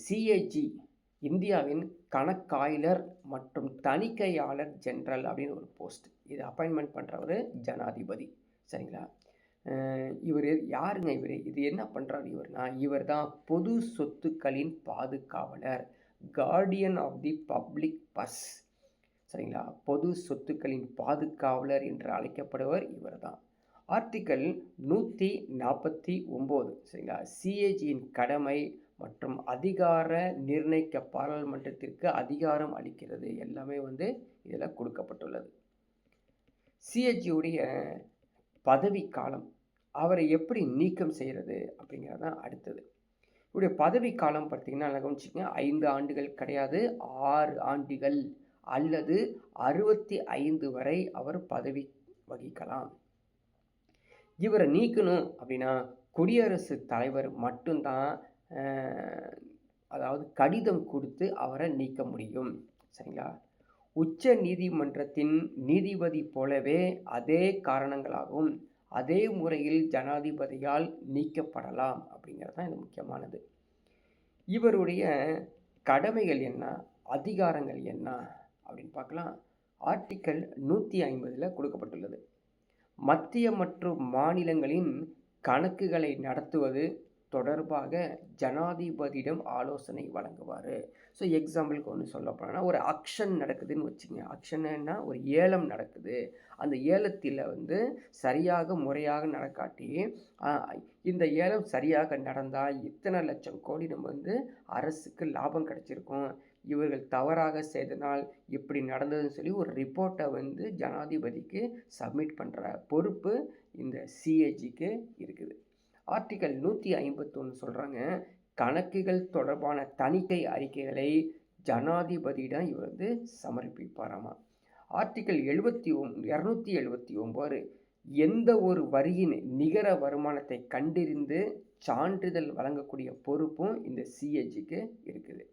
சிஏஜி இந்தியாவின் கணக்காயலர் மற்றும் தணிக்கையாளர் ஜெனரல் அப்படின்னு ஒரு போஸ்ட். இது அப்பாயின்மெண்ட் பண்ணுறவர் ஜனாதிபதி. சரிங்களா? இவர் யாருங்க? இது என்ன பண்ணுறாரு இவர்னா, இவர் தான் பொது சொத்துக்களின் பாதுகாவலர், guardian of the public purse. சரிங்களா? பொது சொத்துக்களின் பாதுகாவலர் என்று அழைக்கப்படுவர் இவர் தான். ஆர்டிக்கல் 149. சரிங்களா? சிஏஜியின் கடமை மற்றும் அதிகார நிர்ணயிக்க பாராளுமன்றத்திற்கு அதிகாரம் அளிக்கிறது எல்லாமே வந்து இதில் கொடுக்கப்பட்டுள்ளது. சிஏஜியுடைய பதவி காலம், அவரை எப்படி நீக்கம் செய்கிறது அப்படிங்கிறது தான் அடுத்தது. இவருடைய பதவி காலம் பார்த்தீங்கன்னா கவனிச்சிங்க, 5 ஆண்டுகள் கிடையாது, 6 ஆண்டுகள் அல்லது 65 வரை அவர் பதவி வகிக்கலாம். இவரை நீக்கணும் அப்படின்னா குடியரசுத் தலைவர் மட்டும்தான் அதாவது கடிதம் கொடுத்து அவரை நீக்க முடியும். சரிங்களா? உச்ச நீதிமன்றத்தின் நீதிபதி போலவே அதே காரணங்களாகவும் அதே முறையில் ஜனாதிபதியால் நீக்கப்படலாம் அப்படிங்கிறது தான் இது முக்கியமானது. இவருடைய கடமைகள் என்ன, அதிகாரங்கள் என்ன அப்படின்னு பார்க்கலாம். ஆர்டிக்கல் 150 கொடுக்கப்பட்டுள்ளது. மத்திய மற்றும் மாநிலங்களின் கணக்குகளை நடத்துவது தொடர்பாக ஜனாதிபதியிடம் ஆலோசனை வழங்குவார். ஸோ எக்ஸாம்பிளுக்கு ஒன்று சொல்ல போனால், ஒரு ஆக்ஷன் நடக்குதுன்னு வச்சுங்க. ஆக்ஷன்னா ஒரு ஏலம் நடக்குது. அந்த ஏலத்தில் வந்து சரியாக முறையாக நடக்காட்டி, இந்த ஏலம் சரியாக நடந்தால் இத்தனை லட்சம் கோடி நம்ம வந்து அரசுக்கு லாபம் கிடைச்சிருக்கும், இவர்கள் தவறாக செய்தனால் இப்படி நடந்ததுன்னு சொல்லி ஒரு ரிப்போர்ட்டை வந்து ஜனாதிபதிக்கு சப்மிட் பண்ணுற பொறுப்பு இந்த சிஏஜிக்கு இருக்குது. ஆர்டிக்கல் 151 சொல்கிறாங்க, கணக்குகள் தொடர்பான தணிக்கை அறிக்கைகளை ஜனாதிபதியிடம் இவர் வந்து சமர்ப்பிப்பாராமா. ஆர்டிக்கல் 279 எந்த ஒரு வரியின் நிகர வருமானத்தை கண்டறிந்து சான்றிதழ் வழங்கக்கூடிய பொறுப்பும் இந்த சிஏஜிக்கு இருக்குது.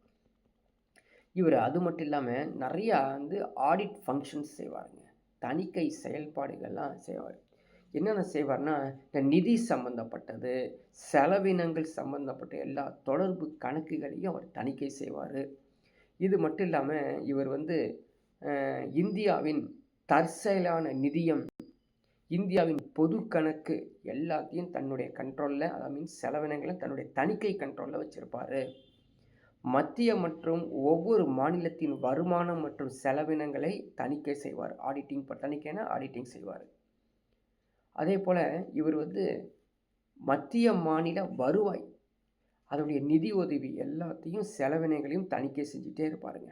இவர் அது மட்டும் இல்லாமல் நிறையா வந்து ஆடிட் ஃபங்க்ஷன்ஸ் செய்வாருங்க, தணிக்கை செயல்பாடுகள்லாம் செய்வார். என்னென்ன செய்வார்னா, இந்த நிதி சம்பந்தப்பட்டது, செலவினங்கள் சம்பந்தப்பட்ட எல்லா தொடர்பு கணக்குகளையும் அவர் தணிக்கை செய்வார். இது மட்டும் இல்லாமல் இவர் வந்து இந்தியாவின் தற்செயலான நிதியம், இந்தியாவின் பொது கணக்கு எல்லாத்தையும் தன்னுடைய கண்ட்ரோலில், அதாவது மீன்ஸ் செலவினங்களை தன்னுடைய தணிக்கை கண்ட்ரோலில் வச்சுருப்பார். மத்திய மற்றும் ஒவ்வொரு மாநிலத்தின் வருமானம் மற்றும் செலவினங்களை தணிக்கை செய்வார். தணிக்கைனா ஆடிட்டிங் செய்வார். அதே போல் இவர் வந்து மத்திய மாநில வருவாய், அதனுடைய நிதி உதவி எல்லாத்தையும் செலவினங்களையும் தணிக்கை செஞ்சுட்டே இருப்பாருங்க.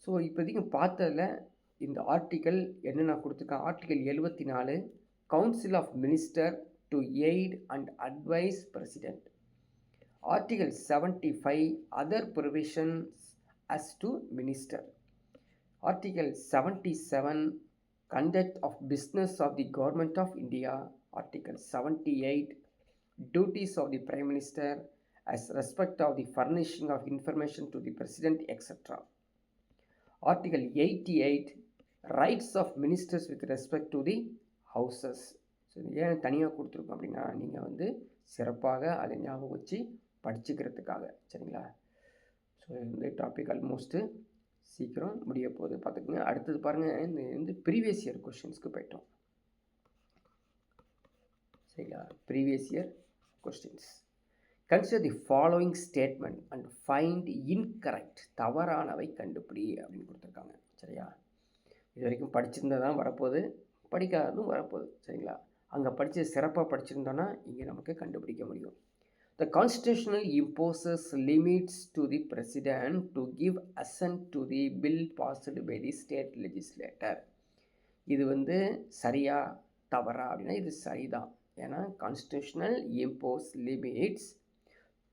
ஸோ இப்போதைக்கு பார்த்ததில் இந்த ஆர்டிக்கல் என்னென்ன கொடுத்துருக்காங்க. Article 74 council of minister to aid and advise president. Article 75 other provisions as to minister. Article 77 conduct of business of the government of India. Article 78 duties of the Prime Minister as respect of the furnishing of information to the President, etc. Article 88 rights of ministers with respect to the houses. So ஏன் தனியாக கொடுத்துருக்கோம் அப்படின்னா, நீங்கள் வந்து சிறப்பாக அதை ஞாபகம் வச்சு படிச்சுக்கிறதுக்காக. சரிங்களா? ஸோ இந்த டாபிக் ஆல்மோஸ்ட்டு சீக்கிரம் முடிய போகுது, பார்த்துக்குங்க. அடுத்தது பாருங்கள், இந்த வந்து ப்ரீவியஸ் இயர் கொஸ்டின்ஸ்க்கு போயிட்டோம். சரிங்களா? Previous year questions. Consider the following statement and find incorrect. தவறானவை கண்டுபிடி அப்படின்னு கொடுத்துருக்காங்க. சரியா? இது வரைக்கும் படிச்சிருந்தா தான் வரப்போகுது, படிக்காததும் வரப்போகுது. சரிங்களா? அங்கே படித்து சிறப்பாக படிச்சிருந்தோன்னா இங்கே நமக்கு கண்டுபிடிக்க முடியும். The Constitution imposes limits to the President to give assent to the bill passed by the state legislator. இது வந்து சரியா தவறா அப்படின்னா இது சரிதான். ஏன்னா Constitutional impose limits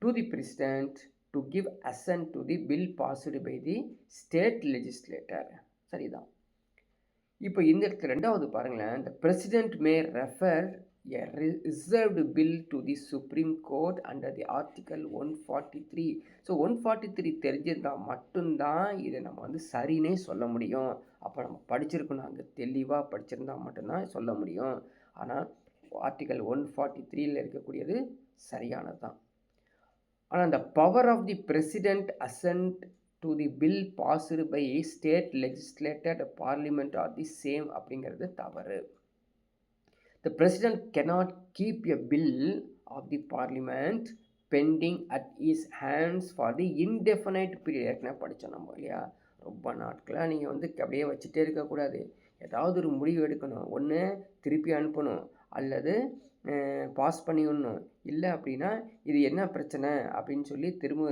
to the President to give assent to the bill passed by the state legislator. சரிதான். இப்போ இந்த இடத்துல ரெண்டாவது பாருங்களேன், the President may refer a reserved bill to the Supreme Court under the Article 143. So 143 தெரிஞ்சிருந்தால் மட்டும்தான் இதை நம்ம வந்து சரின்னே சொல்ல முடியும். அப்போ நம்ம படிச்சிருக்கணும், அங்கே தெளிவாக படிச்சிருந்தால் மட்டும்தான் சொல்ல முடியும். ஆனால் ஆர்டிகல் 143ல் இருக்கக்கூடியது சரியானது தான். ஆனால் அந்த power of the president assent to the bill passed by state legislated parliament or the same அப்படிங்கிறது தவறு. The president cannot keep a bill of the parliament pending at his hands for the indefinite period. ஏற்கனவே படித்தோம் நம்ம இல்லையா, ரொம்ப நாட்களாக நீங்கள் வந்து அப்படியே வச்சுட்டே இருக்கக்கூடாது. ஏதாவது ஒரு முடிவு எடுக்கணும். ஒன்று திருப்பி அனுப்பணும், அல்லது பாஸ் பண்ணி விடணும். இல்லை அப்படின்னா இது என்ன பிரச்சனை அப்படின்னு சொல்லி திரும்ப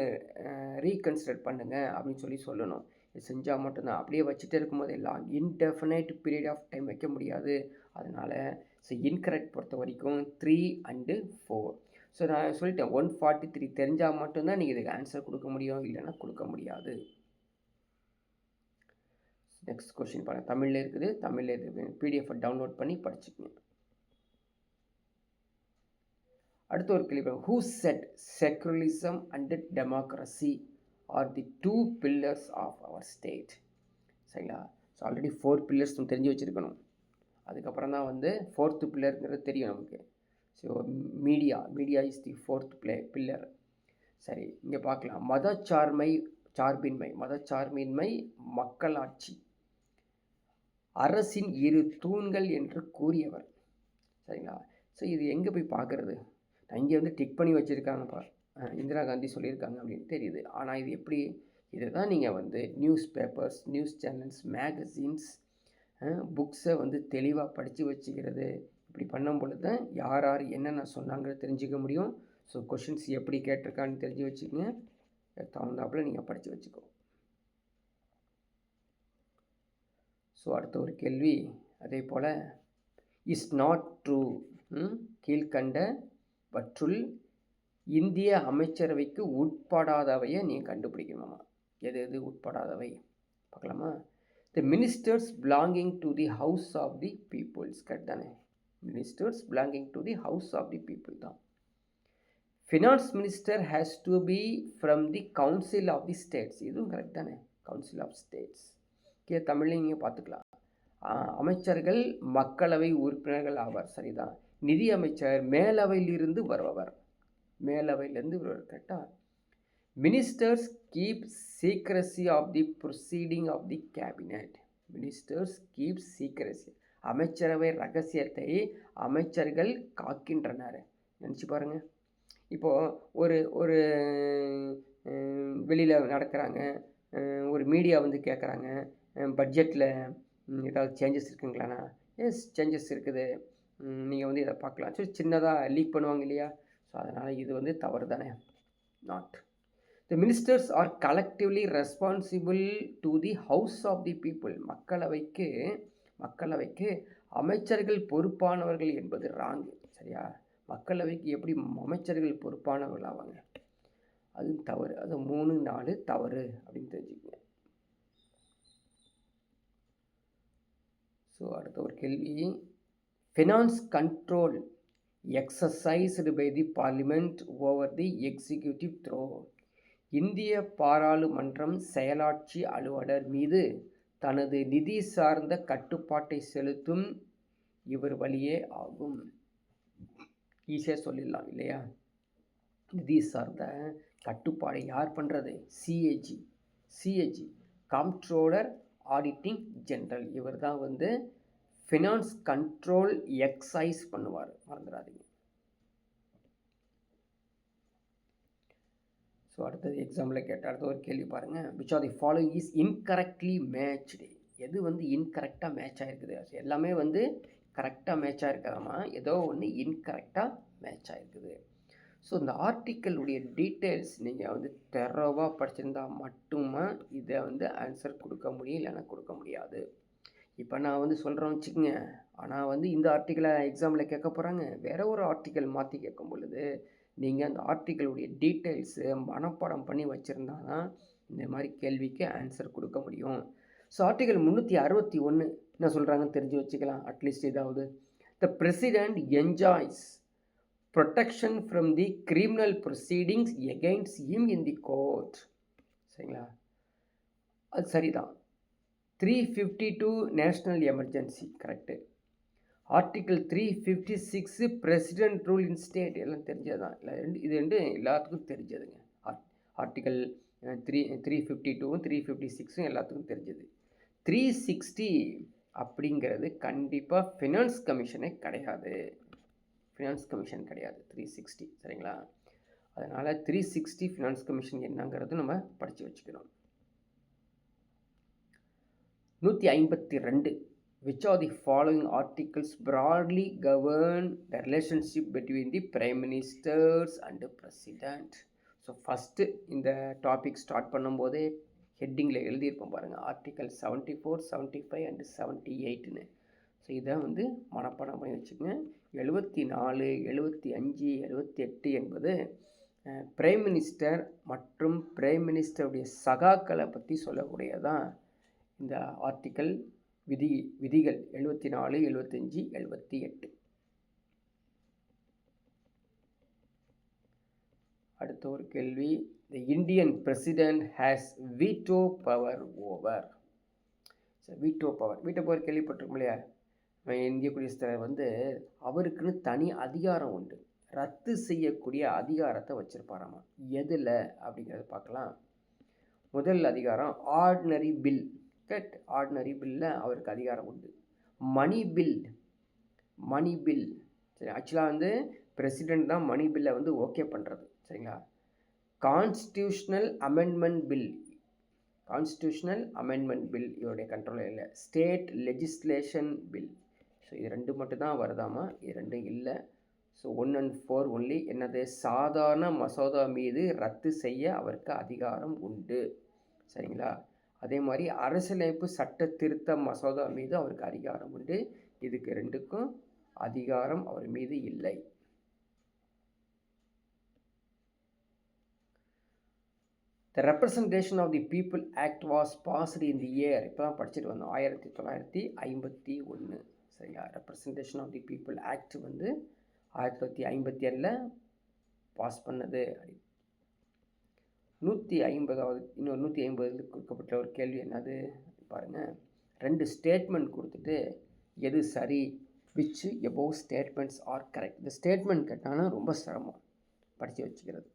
ரீகன்சிடர் பண்ணுங்க அப்படின்னு சொல்லணும். இது செஞ்சால் மட்டும்தான். அப்படியே வச்சுட்டே இருக்கும்போது எல்லாம் இன்டெஃபினைட் பீரியட் ஆஃப் டைம் வைக்க முடியாது. அதனால் ஸோ இன்கரெக்ட் பொறுத்த வரைக்கும் 3 and 4. ஸோ நான் சொல்லிட்டேன் 143 தெரிஞ்சால் மட்டும்தான் நீங்கள் இதுக்கு ஆன்சர் கொடுக்க முடியும், இல்லைன்னா கொடுக்க முடியாது. நெக்ஸ்ட் கொஸ்டின் பாருங்கள், தமிழில் இருக்குது. தமிழில் இருக்குது, பிடிஎஃப் டவுன்லோட் பண்ணி படிச்சுக்கணும். அடுத்த ஒரு கேள்வி, who set secularism and democracy are the 2 pillars of our state. சரிங்களா? ஸோ ஆல்ரெடி 4 pillars தெரிஞ்சு வச்சுருக்கணும். அதுக்கப்புறம் தான் வந்து 4th பில்லருங்கிறது தெரியும் நமக்கு. So media is the 4th pillar. சரி, இங்கே பார்க்கலாம். மதச்சார்பின்மை மக்களாட்சி அரசின் 2 தூண்கள் என்று கூறியவர். சரிங்களா? ஸோ இது எங்கே போய் பார்க்குறது? நான் இங்கே வந்து டிக் பண்ணி வச்சுருக்காங்கப்பா, இந்திரா காந்தி சொல்லியிருக்காங்க அப்படின்னு தெரியுது. ஆனால் இது எப்படி? இதை தான் நீங்கள் வந்து news papers, news channels, magazines, புக்ஸை வந்து தெளிவாக படித்து வச்சுக்கிறது. இப்படி பண்ணும் பொழுது தான் யார் யார் என்னென்ன சொன்னாங்கிறத தெரிஞ்சிக்க முடியும். ஸோ கொஷின்ஸ் எப்படி கேட்டிருக்கான்னு தெரிஞ்சு வச்சுக்கோங்க. தகுந்தாப்பில் நீங்கள் படித்து வச்சுக்கோ. ஸோ அடுத்த ஒரு கேள்வி அதே போல், இஸ் நாட் ட்ரூ கீழ்கண்டவற்றுள் இந்திய அமைச்சரவைக்கு உட்படாதவையை நீங்கள் கண்டுபிடிக்கணுமா? எது எது உட்படாதவை பார்க்கலாமா? The ministers belonging to the house of the people. Correct தானே? Ministers belonging to the house of the people தான். Finance minister has to be from the council of the states. இதுவும் correct தானே? Council of states. தமிழ்லையும் நீங்கள் பார்த்துக்கலாம். அமைச்சர்கள் மக்களவை உறுப்பினர்கள் ஆவார். சரிதான். நிதி அமைச்சர் மேலவையிலிருந்து வருபவர். கரெக்டாக. Ministers keep secrecy of the proceeding of the cabinet. அமைச்சரவை ரகசியத்தை அமைச்சர்கள் காக்கின்றனர். நினச்சி பாருங்கள். இப்போது ஒரு வெளியில் நடக்கிறாங்க, ஒரு மீடியா வந்து கேட்குறாங்க, பட்ஜெட்டில் ஏதாவது சேஞ்சஸ் இருக்குங்களாண்ணா? எஸ், சேஞ்சஸ் இருக்குது, நீங்கள் வந்து இதை பார்க்கலாம். ஸோ சின்னதாக லீக் பண்ணுவாங்க இல்லையா? ஸோ அதனால் இது வந்து தவறு தானே? Not. The ministers are collectively responsible to the house of the people. மக்களவைக்கு அமைச்சர்கள் பொறுப்பானவர்கள் என்பது ராங்கு. சரியா? மக்களவைக்கு எப்படி அமைச்சர்கள் பொறுப்பானவர்கள் ஆவாங்க? அது தவறு. அது 3, 4 தவறு அப்படின்னு தெரிஞ்சுக்கங்க. ஸோ அடுத்த ஒரு கேள்வி, finance control exercised by the parliament over the executive through. இந்திய பாராளுமன்றம் செயலாட்சி அலுவலர் மீது தனது நிதி சார்ந்த கட்டுப்பாட்டை செலுத்தும் இவர் வழியே ஆகும். ஈஸியாக சொல்லிடலாம் இல்லையா? நிதி சார்ந்த கட்டுப்பாடை யார் பண்ணுறது? CAG, comptroller auditing general. இவர் தான் வந்து ஃபினான்ஸ் கண்ட்ரோல் எக்ஸைஸ் பண்ணுவார், மறந்துடாதீங்க. ஸோ அடுத்தது எக்ஸாம்பிள் கேட்ட அடுத்த ஒரு கேள்வி பாருங்கள். Which are the following is incorrectly matched. எது வந்து இன்கரெக்டாக மேட்ச் ஆகிருக்குது? எல்லாமே வந்து கரெக்டாக மேட்ச் ஆகிருக்காதாமா, ஏதோ ஒன்று இன்கரெக்டாக மேட்ச் ஆகிருக்குது. ஸோ இந்த ஆர்டிக்கலுடைய டீட்டெயில்ஸ் நீங்கள் வந்து தெரவாக படிச்சிருந்தால் மட்டுமா இதை வந்து ஆன்சர் கொடுக்க முடியும், இல்லைன்னா கொடுக்க முடியாது. இப்போ நான் வந்து சொல்கிறேன் வச்சுக்கோங்க, ஆனால் வந்து இந்த ஆர்டிக்கலை எக்ஸாமில் கேட்க போகிறாங்க, வேறு ஒரு ஆர்டிக்கல் மாற்றி கேட்கும் பொழுது நீங்கள் அந்த ஆர்டிக்கலுடைய டீட்டெயில்ஸு மனப்பாடம் பண்ணி வச்சுருந்தா தான் இந்த மாதிரி கேள்விக்கு ஆன்சர் கொடுக்க முடியும். ஸோ ஆர்டிக்கல் 361 என்ன சொல்கிறாங்கன்னு தெரிஞ்சு வச்சுக்கலாம். அட்லீஸ்ட் ஏதாவது the president enjoys protection from the criminal proceedings against him in the court. சரிங்களா, அது சரிதான். 352 national emergency correct. Article 356 president rule in state எல்லாம் தெரிஞ்சது தான். இல்லை இது ரெண்டு எல்லாத்துக்கும் தெரிஞ்சதுங்க. ஆர்டிக்கல் 352வும் 356ம் எல்லாத்துக்கும் தெரிஞ்சது. 360 அப்படிங்கிறது கண்டிப்பாக ஃபினான்ஸ் கமிஷனே கிடையாது. ஃபினான்ஸ் கமிஷன் கிடையாது 360. சரிங்களா, அதனால் 360 ஃபினான்ஸ் கமிஷன் என்னங்கிறது நம்ம படித்து வச்சுக்கிறோம். 152 which of the following articles broadly govern the relationship between the prime ministers and the president? So first இந்த டாபிக் ஸ்டார்ட் பண்ணும்போதே ஹெட்டிங்கில் எழுதியிருப்போம் பாருங்கள், ஆர்டிக்கல் 74, 75 அண்டு 78ன்னு. ஸோ இதை வந்து மனப்பாடம் பண்ணி வச்சுக்கோங்க. 74, 75, 78 என்பது பிரைம் மினிஸ்டர் மற்றும் பிரைம் மினிஸ்டருடைய சகாக்களை பற்றி சொல்லக்கூடியதான் இந்த ஆர்டிக்கல் விதிகள் 74, 75, 78. அடுத்த ஒரு கேள்வி, the Indian president has veto power over. veto power கேள்விப்பட்டிருக்கோம் இல்லையா? இந்திய குடியரசுத் தலைவர் வந்து அவருக்குன்னு தனி அதிகாரம் உண்டு, ரத்து செய்யக்கூடிய அதிகாரத்தை வச்சிருப்பாராமா. எதில் அப்படிங்கிறத பார்க்கலாம். முதல் அதிகாரம் ஆர்டினரி பில். ஆர்டினரி பில்லில் அவருக்கு அதிகாரம் உண்டு. மணி பில் சரி, ஆக்சுவலாக வந்து பிரசிடெண்ட் தான் மணி பில்லை வந்து ஓகே பண்ணுறது. சரிங்களா, கான்ஸ்டியூஷனல் அமெண்ட்மெண்ட் பில் இவருடைய கண்ட்ரோலில் இல்லை. State legislation bill. ஸோ இது ரெண்டு மட்டும்தான் வருதாமா, இது ரெண்டும் இல்லை. So 1 and 4 only. என்னது, சாதாரண மசோதா மீது ரத்து செய்ய அவருக்கு அதிகாரம் உண்டு. சரிங்களா, அதே மாதிரி அரசியலமைப்பு சட்ட திருத்த மசோதா மீது அவருக்கு அதிகாரம் உண்டு. இதுக்கு ரெண்டுக்கும் அதிகாரம் அவர் மீது இல்லை. The Representation of the People Act was passed in the year, இப்போ தான் படிச்சுட்டு வந்தோம், 1951. சரிங்களா, representation of the people act வந்து 1957 பாஸ் பண்ணது. 150வது இன்னொரு 150 கொடுக்கப்பட்ட ஒரு கேள்வி என்னது பாருங்கள். 2 ஸ்டேட்மெண்ட் கொடுத்துட்டு எது சரி, which above statements are correct. இந்த ஸ்டேட்மெண்ட் கேட்டாலும் ரொம்ப சிரமம் படித்து வச்சுக்கிறது.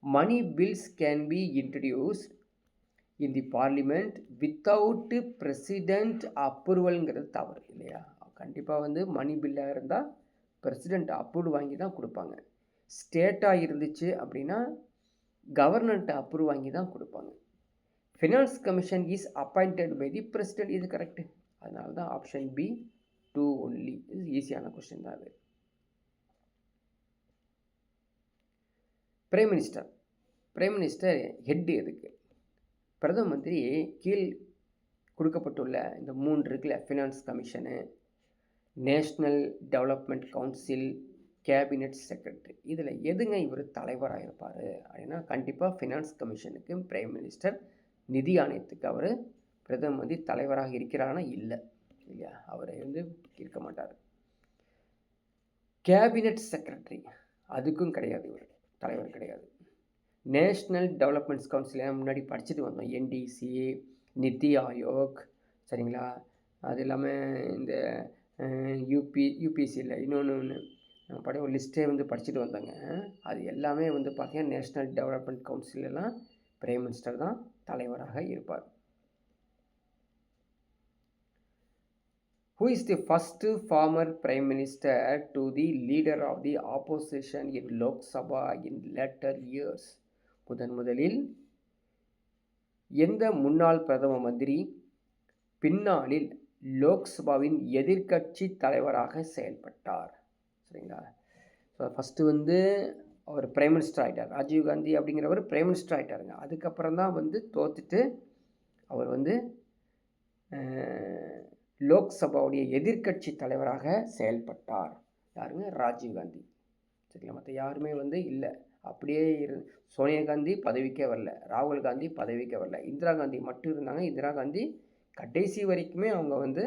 Money bills can be introduced in the parliament without president அப்ரூவல்ங்கிறது தவறு இல்லையா? கண்டிப்பாக வந்து மணி பில்லாக இருந்தால் பிரசிடென்ட் அப்ரூவ் வாங்கி தான் கொடுப்பாங்க. ஸ்டேட்டாக இருந்துச்சு அப்படின்னா கவர்னர்கிட்ட அப்ரூவ் வாங்கி தான் கொடுப்பாங்க. Finance commission is appointed by the president, இது கரெக்டு. அதனால தான் ஆப்ஷன் பி 2 ஒன்லி. இது ஈஸியான கொஸ்டின் தான் அது. பிரைம் மினிஸ்டர் ஹெட் எதுக்கு? பிரதம மந்திரி கீழ் கொடுக்கப்பட்டுள்ள இந்த 3 இருக்குல்ல, finance commission, national development council, cabinet secretary, இதில் எதுங்க இவர் தலைவராக இருப்பார் அப்படின்னா கண்டிப்பாக ஃபினான்ஸ் கமிஷனுக்கு பிரைம் மினிஸ்டர், நிதி ஆணையத்துக்கு அவர் பிரதம மந்திரி தலைவராக இருக்கிறான்னா இல்லை இல்லையா, அவரை வந்து இருக்க மாட்டார். கேபினெட் செக்ரட்டரி அதுக்கும் கிடையாது, இவர் தலைவர் கிடையாது. நேஷ்னல் டெவலப்மெண்ட்ஸ் கவுன்சில் முன்னாடி படிச்சுட்டு வந்தோம், என்டிசி, நிதி ஆயோக். சரிங்களா, அது இல்லாமல் இந்த யூபிசியில் இன்னொன்று படம் ஒரு லிஸ்ட்டே வந்து படிச்சுட்டு வந்தாங்க. அது எல்லாமே வந்து பார்த்தீங்கன்னா நேஷ்னல் டெவலப்மெண்ட் கவுன்சிலெலாம் பிரைம் மினிஸ்டர் தான் தலைவராக இருப்பார். Who is the first former prime minister to the leader of the opposition in Lok Sabha in later years? முதலில் எந்த முன்னாள் பிரதம மந்திரி பின்னாளில் லோக்சபாவின் எதிர்க்கட்சி தலைவராக செயல்பட்டார்? சரிங்களா, ஸோ ஃபஸ்ட்டு வந்து அவர் பிரைம் மினிஸ்டர் ஆகிட்டார். ராஜீவ்காந்தி அப்படிங்கிறவர் பிரைம் மினிஸ்டர் ஆகிட்டாருங்க. அதுக்கப்புறம் தான் வந்து தோத்துட்டு அவர் வந்து லோக்சபாவுடைய எதிர்க்கட்சி தலைவராக செயல்பட்டார். யாருங்க? ராஜீவ்காந்தி. சரிங்களா, மற்ற யாருமே வந்து இல்லை. அப்படியே சோனியா காந்தி பதவிக்கே வரல, ராகுல் காந்தி பதவிக்கே வரல, இந்திரா காந்தி மட்டும் இருந்தாங்க. இந்திரா காந்தி கடைசி வரைக்குமே அவங்க வந்து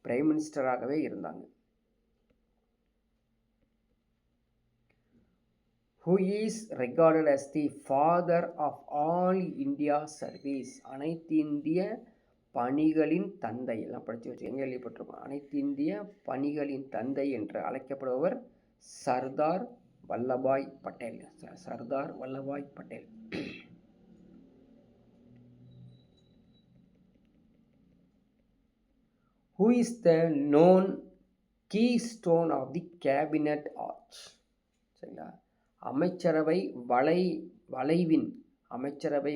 பிரைம் மினிஸ்டராகவே இருந்தாங்க. who is regarded as the father of all India service. அனைத்து இந்திய பணிகளின் தந்தை, எல்லாம் படித்து வச்சு எங்கே எழுதப்பட்டிருக்கோம், அனைத்து இந்திய பணிகளின் தந்தை என்று அழைக்கப்படுபவர் Sardar Vallabhbhai Patel. Sardar Vallabhbhai Patel. Who is the known keystone of the cabinet arch? சரிங்களா, அமைச்சரவை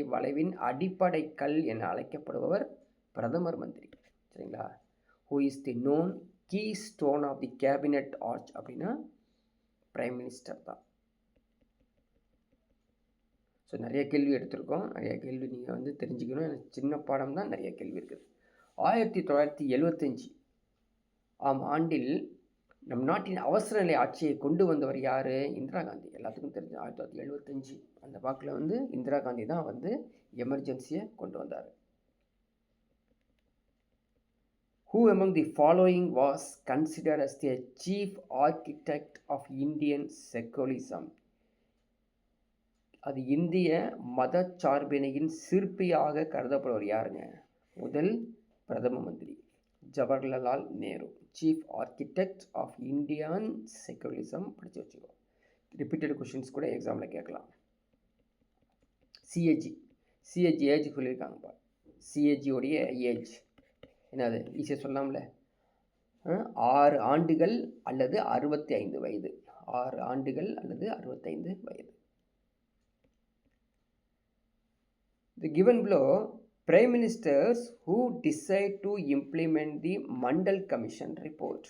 வளைவின் அடிப்படை கல் என அழைக்கப்படுபவர் பிரதமர் மந்திரி. சரிங்களா, who is the known keystone of the cabinet arch அப்படின்னா பிரைம் மினிஸ்டர் தான். ஸோ நிறைய கேள்வி எடுத்திருக்கோம், நிறைய கேள்வி நீங்கள் வந்து தெரிஞ்சுக்கணும். எனக்கு சின்ன பாடம் தான், நிறைய கேள்வி இருக்குது. 1975 ஆண்டில் நம் நாட்டின் அவசர நிலை ஆட்சியை கொண்டு வந்தவர் யார்? இந்திரா காந்தி. எல்லாத்துக்கும் தெரிஞ்சு 1975 அந்த வாக்கில் வந்து இந்திரா காந்தி தான் வந்து எமர்ஜென்சியை கொண்டு வந்தார். Who among the following was considered as the chief architect of Indian secularism? அது இந்திய மதச்சார்பினையின் சிற்பியாக கருதப்படுவர் யாருங்க? முதல் பிரதம மந்திரி Jawaharlal Nehru. Chief architect of Indian secularism படித்து வச்சுக்கோ. ரிப்பீட்டட் கொஷின்ஸ் கூட எக்ஸாமில் கேட்கலாம். சிஏஜி ஏஜ் சொல்லியிருக்காங்கப்பா. சிஏஜியோடைய ஏஜ் என்னது ஈஸியாக சொல்லலாம்ல, 6 ஆண்டுகள் அல்லது 65 வயது. 6 ஆண்டுகள் அல்லது 65 வயது. The given below Prime Ministers who decide to implement the Mandal Commission report.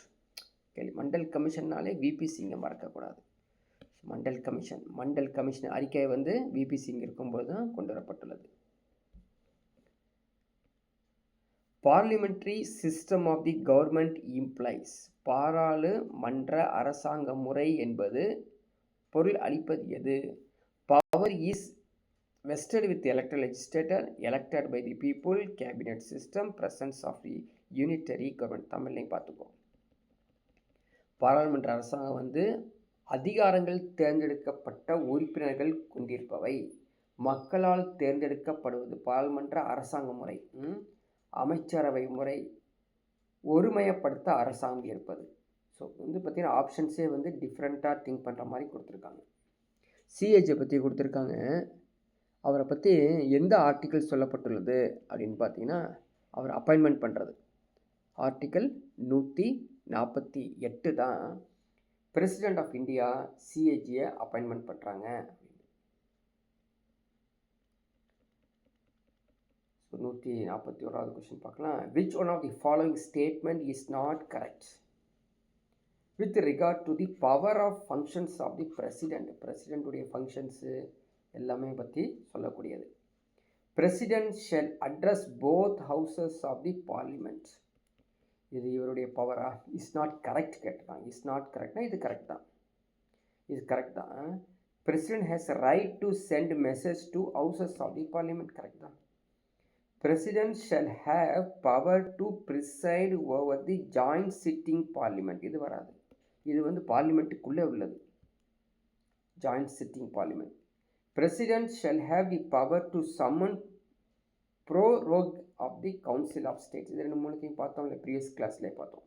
Mandal கமிஷன்னாலே விபி சிங்கை மறக்கக்கூடாது. மண்டல் கமிஷன் அறிக்கை வந்து விபி சிங் இருக்கும்போது தான் கொண்டு வரப்பட்டுள்ளது. Parliamentary system of the government implies. பாராளுமன்ற அரசாங்க முறை என்பது பொருள் அளிப்பது எது? Power is vested with the elected legislator elected by the people, cabinet system, presence of the unitary government. தமிழ்லையும் பார்த்துக்கோ. பாராளுமன்ற அரசாங்கம் வந்து அதிகாரங்கள் தேர்ந்தெடுக்கப்பட்ட உறுப்பினர்கள் கொண்டிருப்பவை. மக்களால் தேர்ந்தெடுக்கப்படுவது பாராளுமன்ற அரசாங்க முறை. அமைச்சரவை முறை ஒருமையப்படுத்த அரசாங்கம் இருப்பது. ஸோ வந்து பார்த்தீங்கன்னா ஆப்ஷன்ஸே வந்து டிஃப்ரெண்ட்டாக திங்க் பண்ணுற மாதிரி கொடுத்துருக்காங்க. சிஏஜை பற்றி கொடுத்துருக்காங்க. அவரை பற்றி எந்த ஆர்டிக்கிள் சொல்லப்பட்டுள்ளது அப்படின்னு பார்த்தீங்கன்னா, அவர் அப்பாயின்மெண்ட் பண்ணுறது ஆர்டிக்கிள் 148 தான் பிரசிடெண்ட் ஆஃப் இந்தியா சிஏஜியை அப்பாயின்மெண்ட் பண்ணுறாங்க. 141வது கொஸ்டின் பார்க்கலாம். Which one of the following statement is not correct with regard to the power of functions of the president. பிரசிடெண்ட்டுடைய ஃபங்க்ஷன்ஸு எல்லாமே பற்றி சொல்லக்கூடியது. President shall address both houses of the parliament. இது இவருடைய பவரா? இஸ் நாட் கரெக்ட் கேட்டுட்டாங்க. Is not கரெக்ட்னா இது கரெக்ட் தான். இது கரெக்ட் தான். President has right to send message to houses of the parliament. Correct தான். President shell have power to preside over the joint sitting parliament. இது வராது. இது வந்து பார்லிமெண்ட்டுக்குள்ளே உள்ளது. Joint sitting parliament. President shall have the power to summon prorogue of the Council of States. இது ரெண்டு மூணுத்தையும் பார்த்தோம் இல்லை, ப்ரீவியஸ் கிளாஸ்லேயே பார்த்தோம்.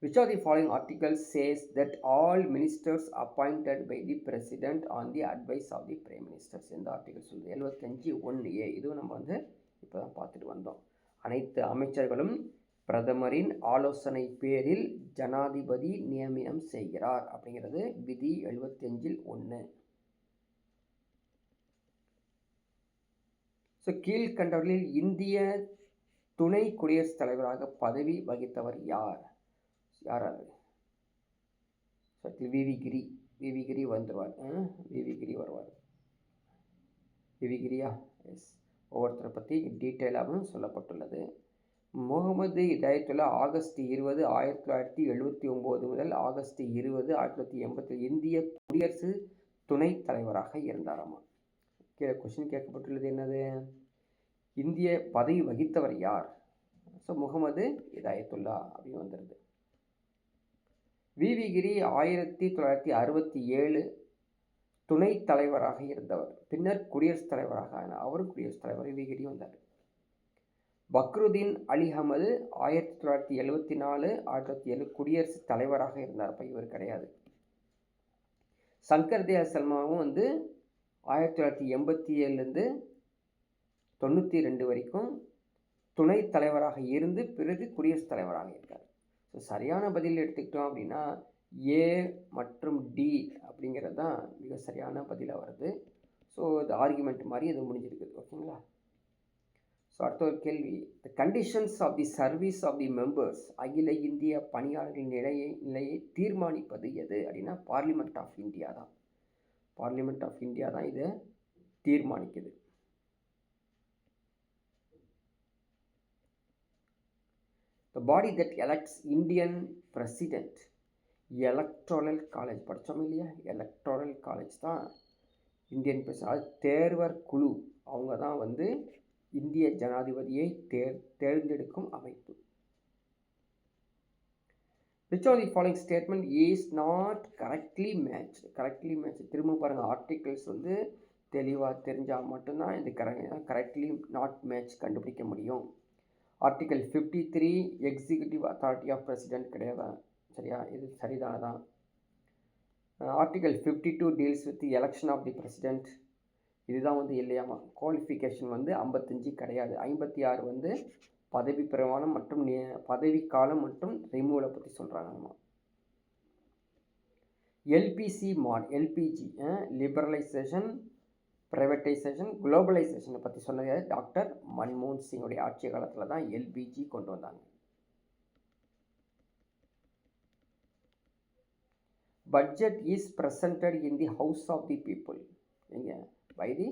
Which of the following articles says that all ministers appointed by the president on the advice of the prime ministers? இந்த article சொல்லுது 75(1)A. இதுவும் நம்ம வந்து இப்போ தான் பார்த்துட்டு வந்தோம். அனைத்து அமைச்சர்களும் பிரதமரின் ஆலோசனை பேரில் ஜனாதிபதி நியமனம் செய்கிறார் அப்படிங்கிறது விதி 75(1). ஸோ கீழ்கண்டவர்களில் இந்திய துணை குடியரசுத் தலைவராக பதவி வகித்தவர் யார்? அது? விவி கிரி வந்துடுவார். விவி கிரியா? எஸ். ஒவ்வொருத்தரை பற்றி டீட்டெயிலாகவும் சொல்லப்பட்டுள்ளது. முகமது இதாயத்துல்லா ஆகஸ்ட் 20, 1979 முதல் ஆகஸ்ட் 20, 1980 இந்திய குடியரசு துணைத் தலைவராக இருந்தாராமா. கொஸ்டின் கேட்கப்பட்டுள்ளது என்னது? இந்திய பதவி வகித்தவர் யார்? ஸோ முகமது இதாயத்துல்லா அப்படின்னு வந்துடுது. வி.வி. கிரி 1967 துணைத் தலைவராக இருந்தவர். பின்னர் குடியரசுத் தலைவராக ஆனார். அவரும் குடியரசுத் தலைவர் வி.வி. கிரி வந்தார். பக்ருதீன் அலி அகமது 1974 1907 குடியரசுத் தலைவராக இருந்தார். அப்போ இவர் கிடையாது. சங்கர் தயாள் சர்மாவும் 1987லேருந்து 92 வரைக்கும் துணைத் தலைவராக இருந்து பிறகு குடியரசுத் தலைவராக இருக்கார். ஸோ சரியான பதில் எடுத்துக்கிட்டோம் அப்படின்னா ஏ மற்றும் டி அப்படிங்கிறது தான் மிக சரியான பதிலாக வருது. ஸோ இது ஆர்குமெண்ட் மாதிரி இது முடிஞ்சிருக்குது. ஓகேங்களா? ஸோ அடுத்த ஒரு கேள்வி, the conditions of the service of the members அகில இந்திய பணியாளர்களின் நிலையை தீர்மானிப்பது எது அப்படின்னா பார்லிமெண்ட் ஆஃப் இந்தியா தான். பார்லிமெண்ட் ஆஃப் இந்தியா தான் இதை தீர்மானிக்குது. The body that elects Indian president, electoral college படித்தோம் இல்லையா? எலக்ட்ரல் காலேஜ் தான் இந்தியன் பிரசிடென்ட். அது தேர்வர் குழு, அவங்க தான் இந்திய ஜனாதிபதியை தேர்ந்தெடுக்கும் அமைப்பு. Which of the following statement is not correctly matched? correctly matched திரும்ப பாருங்கள், ஆர்டிகிள்ஸ் தெளிவாக தெரிஞ்சால் மட்டும்தான் இது கரெக்ட்லி நாட் மேட்ச் கண்டுபிடிக்க முடியும். Article 53 executive authority of president கிடையாது. சரியா? இது சரிதானதான். Article 52 deals with election of the president. இதுதான் இல்லையாமா. குவாலிஃபிகேஷன் 55 கிடையாது. 56 பதவி பிரமாணம் மற்றும் பதவி காலம் மற்றும் ரிமூவலை பற்றி சொல்கிறாங்கம்மா. எல்பிசி எல்பிஜி லிபரலைசேஷன், ப்ரைவேட்டைசேஷன், குளோபலைசேஷனை பற்றி சொன்னது டாக்டர் மன்மோகன் சிங்குடைய ஆட்சி காலத்தில் தான் எல்பிஜி கொண்டு வந்தாங்க. Budget is presented in the house of the people. நீங்கள் பை தி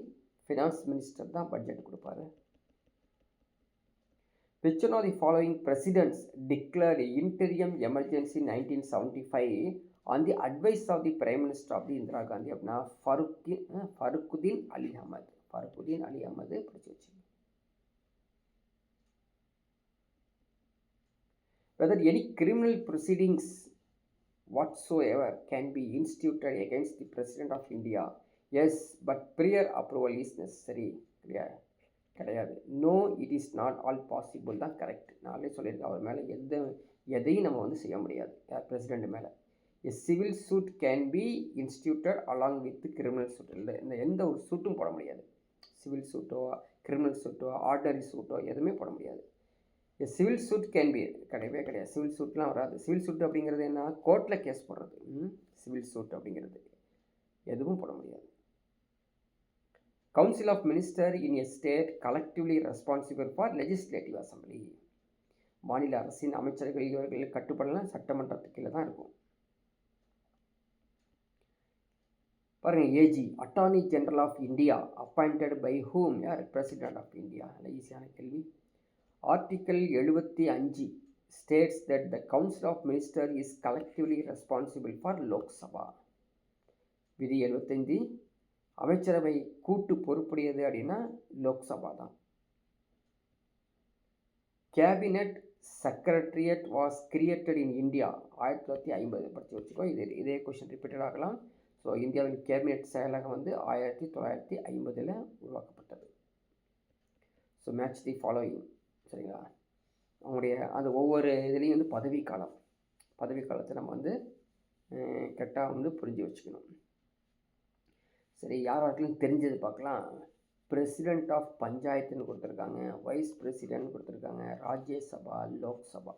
ஃபினான்ஸ் மினிஸ்டர் தான் பட்ஜெட் கொடுப்பாரு. Which one of the following presidents declared interim emergency in 1975 on the advice of the Prime Minister of the Indira Gandhi? அப்படின்னா ஃபருக்குதீன் அலி அஹமது. ஃபருக்குதீன் அலி அஹமது படிச்சு வச்சு. Whether any criminal proceedings whatsoever can be instituted against the President of India? Yes, but prior approval is necessary. கிடையாது. No it is not all possible தான் correct. நானே சொல்லியிருக்கேன், அவர் மேலே எதையும் நம்ம செய்ய முடியாது. பிரசிடெண்ட் மேலே a civil suit can be instituted along with criminal suit. இல்லை, இந்த எந்த ஒரு சூட்டும் போட முடியாது. சிவில் சூட்டோ கிரிமினல் சூட்டோ ஆர்டரி சூட்டோ எதுவுமே போட முடியாது. A civil suit can be கிடையவே கிடையாது. சிவில் சூட்லாம் வராது. சிவில் சூட் அப்படிங்கிறது என்ன? கோர்ட்டில் கேஸ் போடுறது. சிவில் சூட் அப்படிங்கிறது எதுவும் போட முடியாது. Council of Ministers in a state collectively responsible for legislative assembly. மாநில அரசின் அமைச்சர்கள் இவர்கள் கட்டுப்படலாம் சட்டமன்றத்துக்கு கீழே தான் இருக்கும். பாருங்க, AG attorney general of India appointed by whom? யார்? President of India. ஈஸியான கேள்வி. Article 75 states that the Council of Ministers is collectively responsible for Lok Sabha. விதி 75 அமைச்சரவை கூட்டு பொறுப்புடையது அப்படின்னா லோக்சபா தான். Cabinet secretariat was created in India 1950. படித்து வச்சுக்கோ. இதே கொஷின் ரிப்பீட்டட் ஆகலாம். ஸோ இந்தியாவின் கேபினட் செயலகம் 1950 உருவாக்கப்பட்டது. So match the following. சரிங்களா? அவங்களுடைய அந்த ஒவ்வொரு இதுலேயும் பதவி காலத்தை நம்ம கரெக்டாக புரிஞ்சு வச்சுக்கணும். சரி, யாராட்டிலும் தெரிஞ்சது பார்க்கலாம். பிரசிடெண்ட் ஆஃப் பஞ்சாயத்துன்னு கொடுத்துருக்காங்க, வைஸ் பிரசிடென்ட் கொடுத்துருக்காங்க, ராஜ்யசபா, லோக்சபா.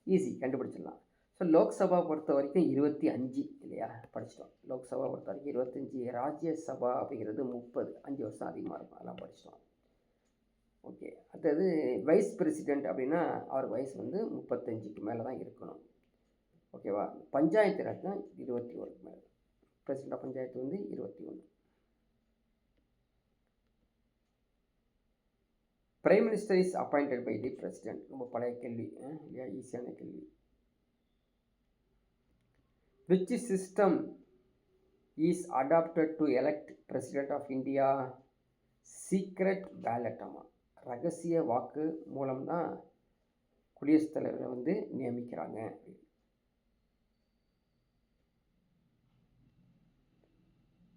ஈஸி, கண்டுபிடிச்சிடலாம். ஸோ லோக்சபா பொறுத்த வரைக்கும் 25 இல்லையா? படிச்சிட்டோம். லோக்சபா பொறுத்த வரைக்கும் 25. ராஜ்யசபா அப்படிங்கிறது 30, 5 வருஷம் அதிகமாக இருக்கும். அதெல்லாம் படிச்சிட்டோம். ஓகே. அடுத்தது வைஸ் பிரசிடெண்ட் அப்படின்னா அவர் வயசு 35க்கு மேலே தான் இருக்கணும். ஓகேவா? பஞ்சாயத்து ராஜ் தான் 21 மேலே. President of panchayat 21. Prime minister is appointed by the president. ரொம்ப பழைய கேள்வி இல்லையா? ஈஸியான கேள்வி. Which system is adopted to elect president of India? Secret பேலட்டமா, ரகசிய வாக்கு மூலம்தான் குடியரசுத் தலைவரை நியமிக்கிறாங்க.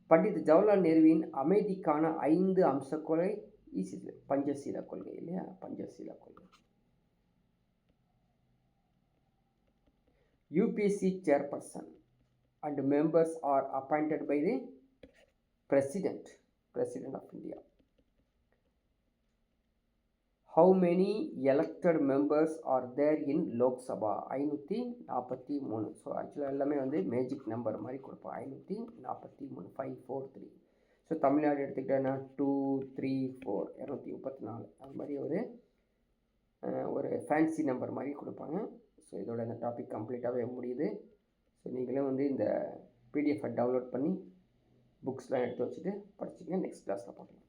பண்டித் ஜவஹர்லால் நேருவின் அமைதிக்கான 5 அம்ச கொள்கை ஈஸி, பஞ்சசீல கொள்கை இல்லையா, பஞ்சசீல கொள்கை. UPSC chairperson and members are appointed by the president of India. How many elected members are there in Lok Sabha? 543. So ஆக்சுவலாக எல்லாமே வந்து மேஜிக் நம்பர் மாதிரி கொடுப்போம். 543, 543. ஸோ தமிழ்நாடு எடுத்துக்கிட்டேன்னா 2, 3, 4, 234. அது மாதிரி ஒரு ஃபேன்சி நம்பர் மாதிரி கொடுப்பாங்க. ஸோ இதோட இந்த டாபிக் கம்ப்ளீட்டாகவே முடியுது. ஸோ நீங்களே வந்து இந்த பிடிஎஃபை டவுன்லோட் பண்ணி புக்ஸ்லாம் எடுத்து வச்சுட்டு படிச்சிங்க. நெக்ஸ்ட் கிளாஸில் பார்க்கலாம்.